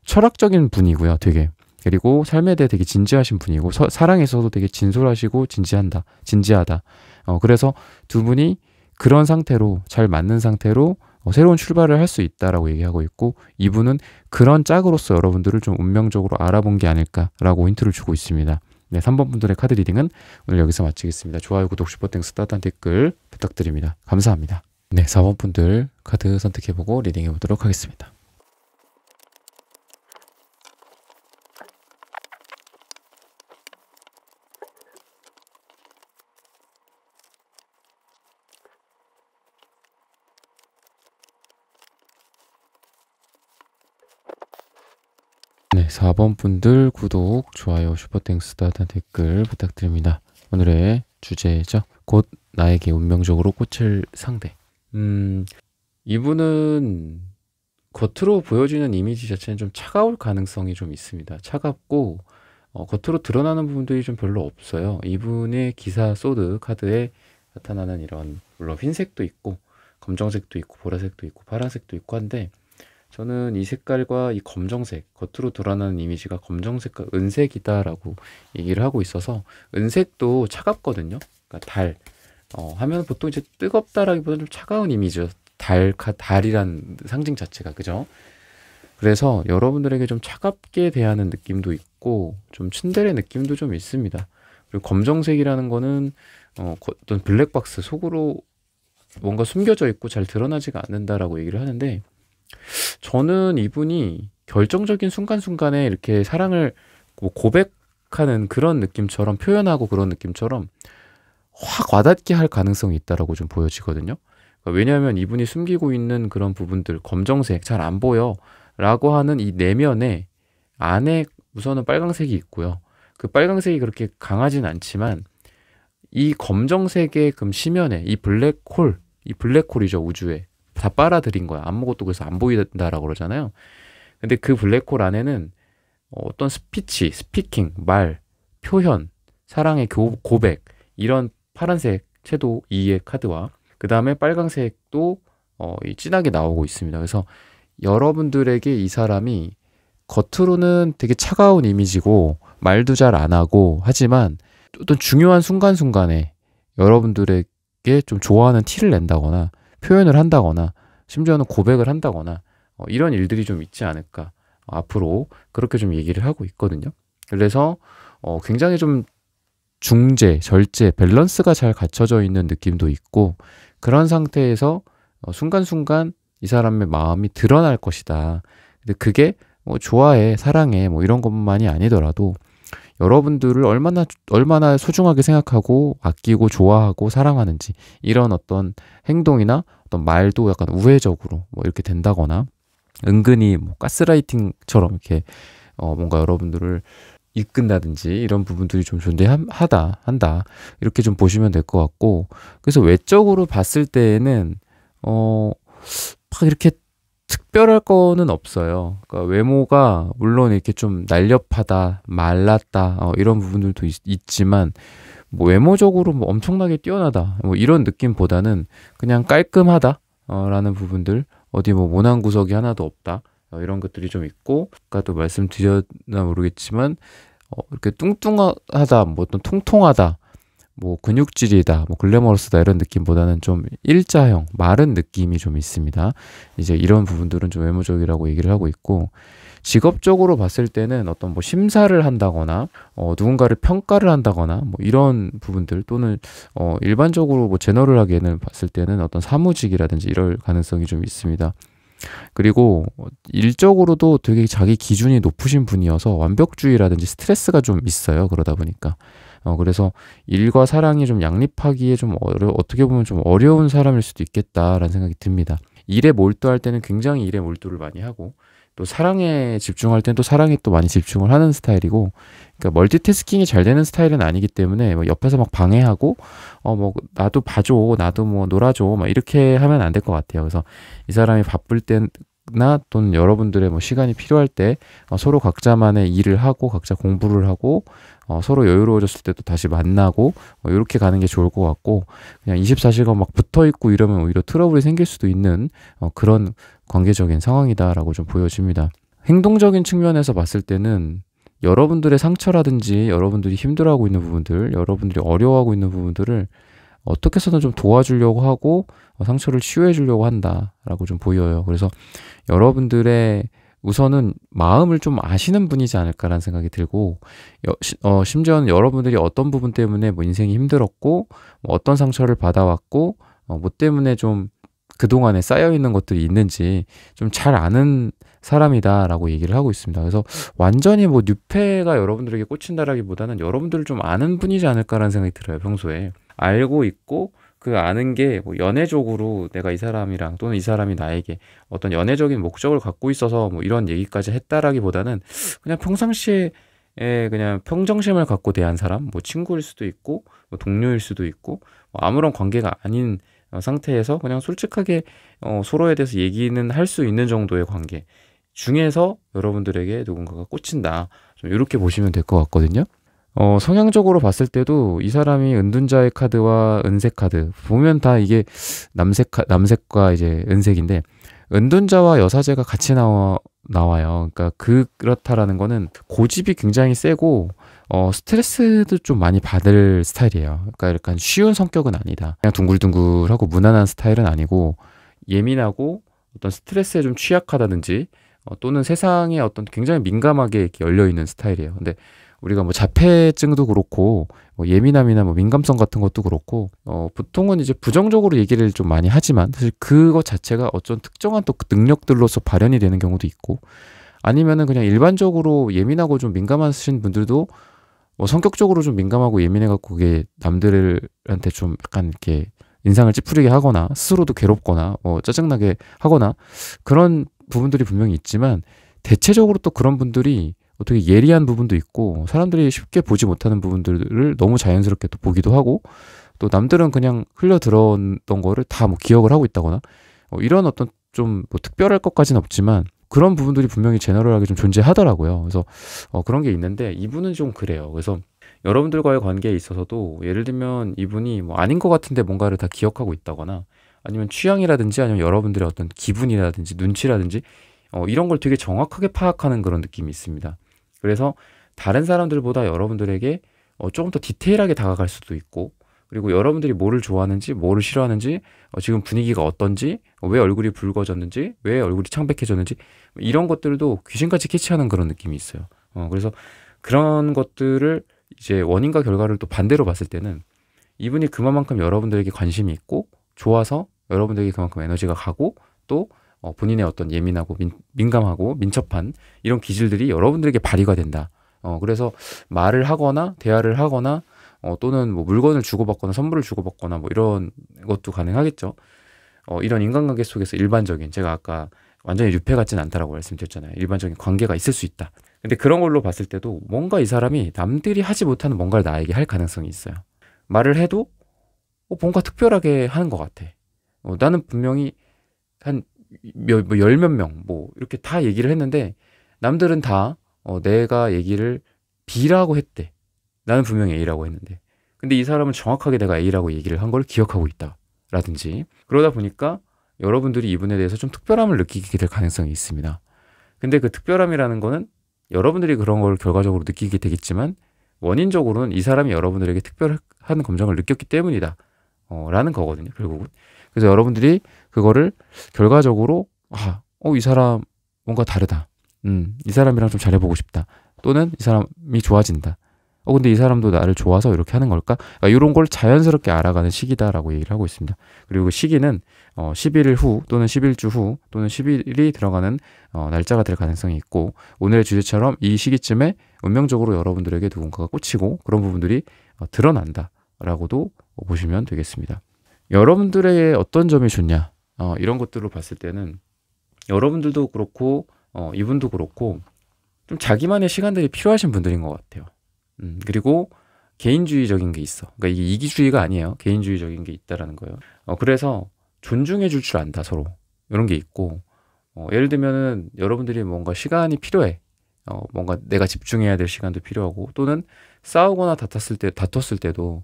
A: 철학적인 분이고요. 되게. 그리고 삶에 대해 되게 진지하신 분이고 사랑에서도 되게 진솔하시고 진지하다. 그래서 두 분이 그런 상태로 잘 맞는 상태로 새로운 출발을 할 수 있다라고 얘기하고 있고 이분은 그런 짝으로서 여러분들을 좀 운명적으로 알아본 게 아닐까라고 힌트를 주고 있습니다. 네, 3번 분들의 카드 리딩은 오늘 여기서 마치겠습니다. 좋아요, 구독, 슈퍼땡스, 따뜻한 댓글 부탁드립니다. 감사합니다. 네, 4번 분들 카드 선택해보고 리딩해보도록 하겠습니다. 네, 4번 분들 구독, 좋아요, 슈퍼땡스, 따뜻한 댓글 부탁드립니다. 오늘의 주제죠. 곧 나에게 운명적으로 꽂힐 상대. 이분은 겉으로 보여지는 이미지 자체는 좀 차가울 가능성이 좀 있습니다. 차갑고 겉으로 드러나는 부분들이 좀 별로 없어요. 이분의 기사 소드 카드에 나타나는 이런 물론 흰색도 있고 검정색도 있고 보라색도 있고 파란색도 있고 한데 저는 이 색깔과 이 검정색, 겉으로 드러나는 이미지가 검정색과 은색이다라고 얘기를 하고 있어서 은색도 차갑거든요. 그러니까 달 하면 보통 이제 뜨겁다라기보다는 좀 차가운 이미지죠. 달이란 상징 자체가 그죠? 그래서 여러분들에게 좀 차갑게 대하는 느낌도 있고 좀 츤데레 느낌도 좀 있습니다. 그리고 검정색이라는 거는 어떤 블랙박스 속으로 뭔가 숨겨져 있고 잘 드러나지가 않는다라고 얘기를 하는데 저는 이분이 결정적인 순간순간에 이렇게 사랑을 뭐 고백하는 그런 느낌처럼 표현하고 그런 느낌처럼 확 와닿게 할 가능성이 있다라고 좀 보여지거든요. 그러니까 왜냐하면 이분이 숨기고 있는 그런 부분들, 검정색 잘 안 보여 라고 하는 이 내면에 안에 우선은 빨강색이 있고요. 그 빨강색이 그렇게 강하진 않지만 이 검정색의 그 심연에 이 블랙홀이죠. 우주에 다 빨아들인 거야. 아무것도 그래서 안 보인다라고 그러잖아요. 근데 그 블랙홀 안에는 어떤 스피킹, 말, 표현, 사랑의 고백 이런 파란색 채도 2의 카드와 그 다음에 빨강색도 진하게 나오고 있습니다. 그래서 여러분들에게 이 사람이 겉으로는 되게 차가운 이미지고 말도 잘 안 하고 하지만 어떤 중요한 순간순간에 여러분들에게 좀 좋아하는 티를 낸다거나 표현을 한다거나 심지어는 고백을 한다거나 이런 일들이 좀 있지 않을까 앞으로 그렇게 좀 얘기를 하고 있거든요. 그래서 굉장히 좀 중재, 절제, 밸런스가 잘 갖춰져 있는 느낌도 있고 그런 상태에서 순간순간 이 사람의 마음이 드러날 것이다. 근데 그게 좋아해, 사랑해 뭐 이런 것만이 아니더라도 여러분들을 얼마나 소중하게 생각하고 아끼고 좋아하고 사랑하는지 이런 어떤 행동이나 어떤 말도 약간 우회적으로 뭐 이렇게 된다거나 은근히 뭐 가스라이팅처럼 이렇게 뭔가 여러분들을 이끈다든지 이런 부분들이 좀 존재한다 이렇게 좀 보시면 될 것 같고 그래서 외적으로 봤을 때에는 막 이렇게 특별할 거는 없어요. 그러니까 외모가 물론 이렇게 좀 날렵하다, 말랐다 이런 부분들도 있지만 뭐 외모적으로 뭐 엄청나게 뛰어나다 뭐 이런 느낌보다는 그냥 깔끔하다 라는 부분들 어디 뭐 모난 구석이 하나도 없다 이런 것들이 좀 있고 아까도 말씀드렸나 모르겠지만 이렇게 뚱뚱하다 뭐 어떤 통통하다 뭐 근육질이다, 뭐 글래머러스다 이런 느낌보다는 좀 일자형, 마른 느낌이 좀 있습니다. 이제 이런 부분들은 좀 외모적이라고 얘기를 하고 있고 직업적으로 봤을 때는 어떤 뭐 심사를 한다거나 누군가를 평가를 한다거나 뭐 이런 부분들 또는 일반적으로 뭐 제너럴하게는 봤을 때는 어떤 사무직이라든지 이럴 가능성이 좀 있습니다. 그리고 일적으로도 되게 자기 기준이 높으신 분이어서 완벽주의라든지 스트레스가 좀 있어요. 그러다 보니까 그래서 일과 사랑이 좀 양립하기에 좀 어떻게 보면 좀 어려운 사람일 수도 있겠다라는 생각이 듭니다. 일에 몰두할 때는 굉장히 일에 몰두를 많이 하고 또 사랑에 집중할 때는 또 사랑에 또 많이 집중을 하는 스타일이고 그러니까 멀티태스킹이 잘 되는 스타일은 아니기 때문에 뭐 옆에서 막 방해하고 뭐 나도 봐줘 나도 뭐 놀아줘 막 이렇게 하면 안 될 것 같아요. 그래서 이 사람이 바쁠 때나 또는 여러분들의 뭐 시간이 필요할 때 서로 각자만의 일을 하고 각자 공부를 하고 서로 여유로워졌을 때도 다시 만나고 이렇게 가는 게 좋을 것 같고 그냥 24시간 막 붙어있고 이러면 오히려 트러블이 생길 수도 있는 그런 관계적인 상황이다라고 좀 보여집니다. 행동적인 측면에서 봤을 때는 여러분들의 상처라든지 여러분들이 힘들어하고 있는 부분들 여러분들이 어려워하고 있는 부분들을 어떻게 해서든 좀 도와주려고 하고 상처를 치유해 주려고 한다라고 좀 보여요. 그래서 여러분들의 우선은 마음을 좀 아시는 분이지 않을까라는 생각이 들고 심지어는 여러분들이 어떤 부분 때문에 뭐 인생이 힘들었고 뭐 어떤 상처를 받아왔고 뭐 때문에 좀 그동안에 쌓여있는 것들이 있는지 좀 잘 아는 사람이다라고 얘기를 하고 있습니다. 그래서 완전히 뭐 뉴페가 여러분들에게 꽂힌다라기보다는 여러분들을 좀 아는 분이지 않을까라는 생각이 들어요. 평소에 알고 있고 그 아는 게 뭐 연애적으로 내가 이 사람이랑 또는 이 사람이 나에게 어떤 연애적인 목적을 갖고 있어서 뭐 이런 얘기까지 했다라기보다는 그냥 평상시에 그냥 평정심을 갖고 대한 사람, 뭐 친구일 수도 있고 뭐 동료일 수도 있고 뭐 아무런 관계가 아닌 상태에서 그냥 솔직하게 서로에 대해서 얘기는 할 수 있는 정도의 관계 중에서 여러분들에게 누군가가 꽂힌다. 좀 이렇게 보시면 될 것 같거든요. 성향적으로 봤을 때도 이 사람이 은둔자의 카드와 은색 카드 보면 다 이게 남색과 이제 은색인데 은둔자와 여사제가 같이 나와요. 그러니까 그렇다라는 거는 고집이 굉장히 세고 스트레스도 좀 많이 받을 스타일이에요. 그러니까 약간 쉬운 성격은 아니다. 그냥 둥글둥글하고 무난한 스타일은 아니고 예민하고 어떤 스트레스에 좀 취약하다든지 또는 세상에 어떤 굉장히 민감하게 이렇게 열려있는 스타일이에요. 근데 우리가 뭐 자폐증도 그렇고 뭐 예민함이나 뭐 민감성 같은 것도 그렇고 보통은 이제 부정적으로 얘기를 좀 많이 하지만 사실 그것 자체가 어떤 특정한 또 능력들로서 발현이 되는 경우도 있고 아니면은 그냥 일반적으로 예민하고 좀 민감하신 분들도 뭐 성격적으로 좀 민감하고 예민해갖고 그게 남들한테 좀 약간 이렇게 인상을 찌푸리게 하거나 스스로도 괴롭거나 짜증나게 하거나 그런 부분들이 분명히 있지만 대체적으로 또 그런 분들이 어떻게 예리한 부분도 있고 사람들이 쉽게 보지 못하는 부분들을 너무 자연스럽게 또 보기도 하고 또 남들은 그냥 흘려 들었던 거를 다 뭐 기억을 하고 있다거나 이런 어떤 좀 뭐 특별할 것까지는 없지만 그런 부분들이 분명히 제너럴하게 좀 존재하더라고요. 그래서 그런 게 있는데 이분은 좀 그래요. 그래서 여러분들과의 관계에 있어서도 예를 들면 이분이 뭐 아닌 것 같은데 뭔가를 다 기억하고 있다거나 아니면 취향이라든지 아니면 여러분들의 어떤 기분이라든지 눈치라든지 이런 걸 되게 정확하게 파악하는 그런 느낌이 있습니다. 그래서 다른 사람들보다 여러분들에게 조금 더 디테일하게 다가갈 수도 있고 그리고 여러분들이 뭐를 좋아하는지 뭐를 싫어하는지 지금 분위기가 어떤지 왜 얼굴이 붉어졌는지 왜 얼굴이 창백해졌는지 이런 것들도 귀신같이 캐치하는 그런 느낌이 있어요. 그래서 그런 것들을 이제 원인과 결과를 또 반대로 봤을 때는 이분이 그만큼 여러분들에게 관심이 있고 좋아서 여러분들에게 그만큼 에너지가 가고 또 본인의 어떤 예민하고 민감하고 민첩한 이런 기질들이 여러분들에게 발휘가 된다. 그래서 말을 하거나 대화를 하거나 또는 뭐 물건을 주고받거나 선물을 주고받거나 뭐 이런 것도 가능하겠죠. 이런 인간관계 속에서 일반적인 제가 아까 완전히 유패 같진 않다라고 말씀드렸잖아요. 일반적인 관계가 있을 수 있다. 근데 그런 걸로 봤을 때도 뭔가 이 사람이 남들이 하지 못하는 뭔가를 나에게 할 가능성이 있어요. 말을 해도 뭔가 특별하게 하는 것 같아. 나는 분명히 한 열 몇 명 뭐 이렇게 다 얘기를 했는데 남들은 다 내가 얘기를 B라고 했대. 나는 분명히 A라고 했는데 근데 이 사람은 정확하게 내가 A라고 얘기를 한 걸 기억하고 있다 라든지 그러다 보니까 여러분들이 이분에 대해서 좀 특별함을 느끼게 될 가능성이 있습니다. 근데 그 특별함이라는 거는 여러분들이 그런 걸 결과적으로 느끼게 되겠지만 원인적으로는 이 사람이 여러분들에게 특별한 감정을 느꼈기 때문이다 라는 거거든요 결국은. 그래서 여러분들이 그거를 결과적으로 이 사람 뭔가 다르다. 이 사람이랑 좀 잘해보고 싶다. 또는 이 사람이 좋아진다. 근데 이 사람도 나를 좋아서 이렇게 하는 걸까? 이런 걸 자연스럽게 알아가는 시기다라고 얘기를 하고 있습니다. 그리고 그 시기는 11일 후 또는 11주 후 또는 10일이 들어가는 날짜가 될 가능성이 있고 오늘의 주제처럼 이 시기쯤에 운명적으로 여러분들에게 누군가가 꽂히고 그런 부분들이 드러난다라고도 보시면 되겠습니다. 여러분들의 어떤 점이 좋냐? 이런 것들로 봤을 때는 여러분들도 그렇고 이분도 그렇고 좀 자기만의 시간들이 필요하신 분들인 것 같아요. 그리고 개인주의적인 게 있어. 그러니까 이게 이기주의가 아니에요. 개인주의적인 게 있다라는 거예요. 그래서 존중해 줄 줄 안다 서로. 이런 게 있고 예를 들면은 여러분들이 뭔가 시간이 필요해. 뭔가 내가 집중해야 될 시간도 필요하고 또는 싸우거나 다퉜을 때도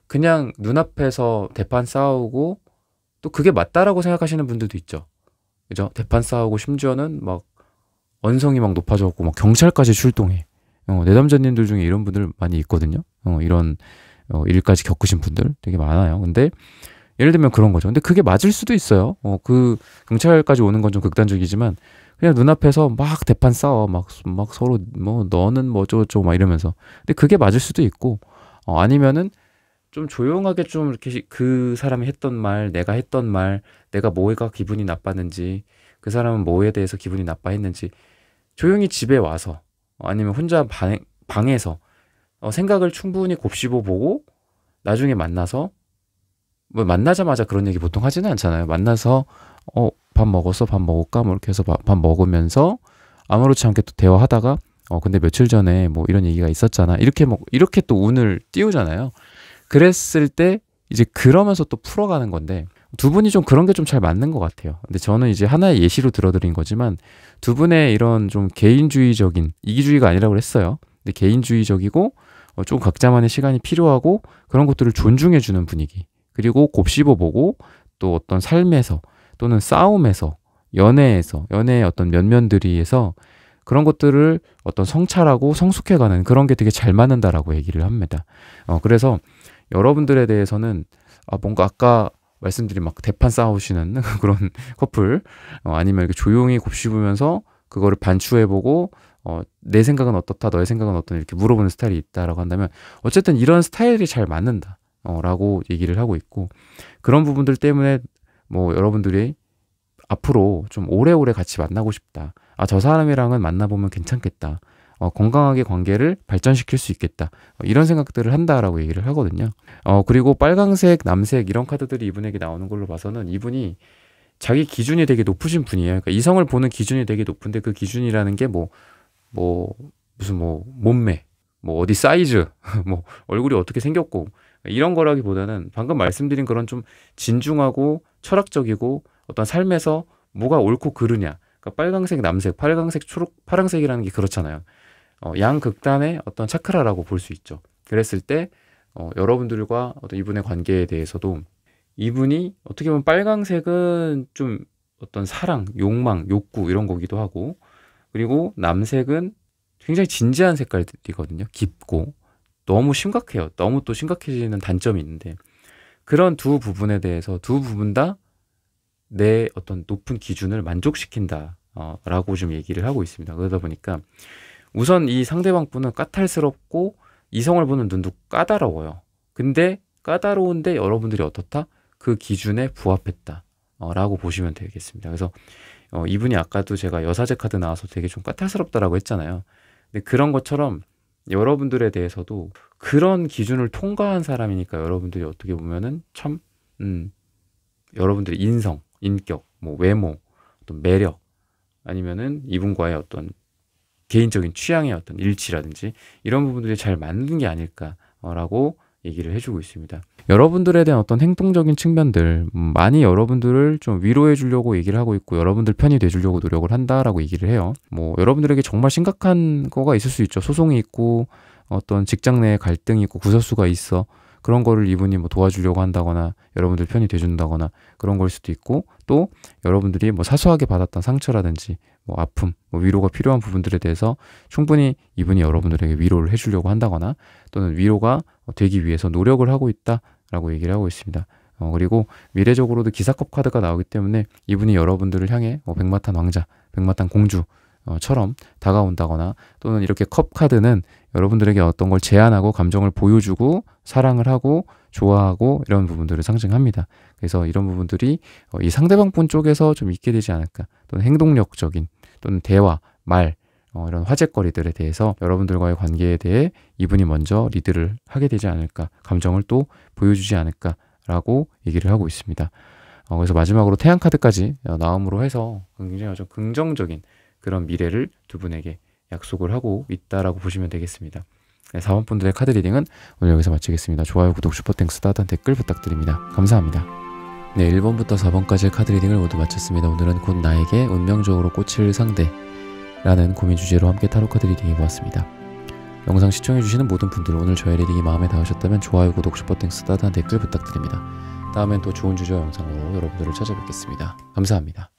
A: 그냥 눈앞에서 대판 싸우고 또 그게 맞다라고 생각하시는 분들도 있죠. 그죠? 대판 싸우고 심지어는 막 언성이 막 높아졌고 막 경찰까지 출동해. 내담자님들 중에 이런 분들 많이 있거든요. 이런 일까지 겪으신 분들 되게 많아요. 근데 예를 들면 그런 거죠. 근데 그게 맞을 수도 있어요. 그 경찰까지 오는 건 좀 극단적이지만 그냥 눈앞에서 막 대판 싸워. 막 서로 뭐 너는 뭐 어쩌고저쩌고 막 이러면서. 근데 그게 맞을 수도 있고 아니면은 좀 조용하게 좀 이렇게 그 사람이 했던 말, 내가 했던 말, 내가 뭐가 기분이 나빴는지, 그 사람은 뭐에 대해서 기분이 나빠했는지 조용히 집에 와서 아니면 혼자 방에서 생각을 충분히 곱씹어 보고 나중에 만나서 뭐 만나자마자 그런 얘기 보통 하지는 않잖아요. 만나서 밥 먹었어? 밥 먹을까? 뭐 이렇게 해서 밥 먹으면서 아무렇지 않게 또 대화하다가 근데 며칠 전에 뭐 이런 얘기가 있었잖아. 이렇게 또 운을 띄우잖아요. 그랬을 때 이제 그러면서 또 풀어가는 건데 두 분이 좀 그런 게 좀 잘 맞는 것 같아요. 근데 저는 이제 하나의 예시로 들어드린 거지만 두 분의 이런 좀 개인주의적인 이기주의가 아니라고 했어요. 근데 개인주의적이고 좀 각자만의 시간이 필요하고 그런 것들을 존중해주는 분위기 그리고 곱씹어보고 또 어떤 삶에서 또는 싸움에서 연애의 어떤 면면들이에서 그런 것들을 어떤 성찰하고 성숙해가는 그런 게 되게 잘 맞는다라고 얘기를 합니다. 그래서 여러분들에 대해서는 뭔가 아까 말씀드린 막 대판 싸우시는 그런 커플 아니면 이렇게 조용히 곱씹으면서 그거를 반추해보고 내 생각은 어떻다 너의 생각은 어떠냐 이렇게 물어보는 스타일이 있다라고 한다면 어쨌든 이런 스타일이 잘 맞는다 라고 얘기를 하고 있고 그런 부분들 때문에 뭐 여러분들이 앞으로 좀 오래오래 같이 만나고 싶다 저 사람이랑은 만나보면 괜찮겠다 건강하게 관계를 발전시킬 수 있겠다. 이런 생각들을 한다라고 얘기를 하거든요. 그리고 빨강색, 남색 이런 카드들이 이분에게 나오는 걸로 봐서는 이분이 자기 기준이 되게 높으신 분이에요. 그러니까 이성을 보는 기준이 되게 높은데 그 기준이라는 게 무슨 몸매, 어디 사이즈, 얼굴이 어떻게 생겼고 이런 거라기보다는 방금 말씀드린 그런 좀 진중하고 철학적이고 어떤 삶에서 뭐가 옳고 그르냐. 그러니까 빨강색, 남색, 빨강색, 초록, 파랑색이라는 게 그렇잖아요. 양극단의 어떤 차크라라고 볼 수 있죠. 그랬을 때 여러분들과 어떤 이분의 관계에 대해서도 이분이 어떻게 보면 빨강색은 좀 어떤 사랑, 욕망, 욕구 이런 거기도 하고 그리고 남색은 굉장히 진지한 색깔이거든요. 깊고 너무 심각해요. 너무 또 심각해지는 단점이 있는데 그런 두 부분에 대해서 두 부분 다 내 어떤 높은 기준을 만족시킨다 라고 좀 얘기를 하고 있습니다. 그러다 보니까 우선 이 상대방 분은 까탈스럽고 이성을 보는 눈도 까다로워요. 근데 까다로운데 여러분들이 어떻다? 그 기준에 부합했다 라고 보시면 되겠습니다. 그래서 이분이 아까도 제가 여사제 카드 나와서 되게 좀 까탈스럽다라고 했잖아요. 근데 그런 것처럼 여러분들에 대해서도 그런 기준을 통과한 사람이니까 여러분들이 어떻게 보면은 참 여러분들의 인성, 인격, 외모, 어떤 매력 아니면은 이분과의 어떤 개인적인 취향의 어떤 일치라든지 이런 부분들이 잘 맞는 게 아닐까라고 얘기를 해주고 있습니다. 여러분들에 대한 어떤 행동적인 측면들 많이 여러분들을 좀 위로해 주려고 얘기를 하고 있고 여러분들 편이 돼 주려고 노력을 한다라고 얘기를 해요. 여러분들에게 정말 심각한 거가 있을 수 있죠. 소송이 있고 어떤 직장 내에 갈등이 있고 구설수가 있어. 그런 거를 이분이 도와주려고 한다거나 여러분들 편이 돼준다거나 그런 걸 수도 있고 또 여러분들이 사소하게 받았던 상처라든지 아픔, 위로가 필요한 부분들에 대해서 충분히 이분이 여러분들에게 위로를 해주려고 한다거나 또는 위로가 되기 위해서 노력을 하고 있다라고 얘기를 하고 있습니다. 그리고 미래적으로도 기사컵 카드가 나오기 때문에 이분이 여러분들을 향해 백마탄 왕자, 백마탄 공주 처럼 다가온다거나 또는 이렇게 컵 카드는 여러분들에게 어떤 걸 제안하고 감정을 보여주고 사랑을 하고 좋아하고 이런 부분들을 상징합니다. 그래서 이런 부분들이 이 상대방 분 쪽에서 좀 있게 되지 않을까 또는 행동력적인 또는 대화, 말 이런 화제거리들에 대해서 여러분들과의 관계에 대해 이분이 먼저 리드를 하게 되지 않을까 감정을 또 보여주지 않을까라고 얘기를 하고 있습니다. 그래서 마지막으로 태양 카드까지 나옴으로 해서 굉장히 아주 긍정적인 그런 미래를 두 분에게 약속을 하고 있다라고 보시면 되겠습니다. 네, 4번 분들의 카드 리딩은 오늘 여기서 마치겠습니다. 좋아요, 구독, 슈퍼땡스, 따뜻한 댓글 부탁드립니다. 감사합니다. 네, 1번부터 4번까지의 카드 리딩을 모두 마쳤습니다. 오늘은 곧 나에게 운명적으로 꽂힐 상대라는 고민 주제로 함께 타로 카드 리딩 해보았습니다. 영상 시청해주시는 모든 분들 오늘 저의 리딩이 마음에 닿으셨다면 좋아요, 구독, 슈퍼땡스, 따뜻한 댓글 부탁드립니다. 다음엔 또 좋은 주제와 영상으로 여러분들을 찾아뵙겠습니다. 감사합니다.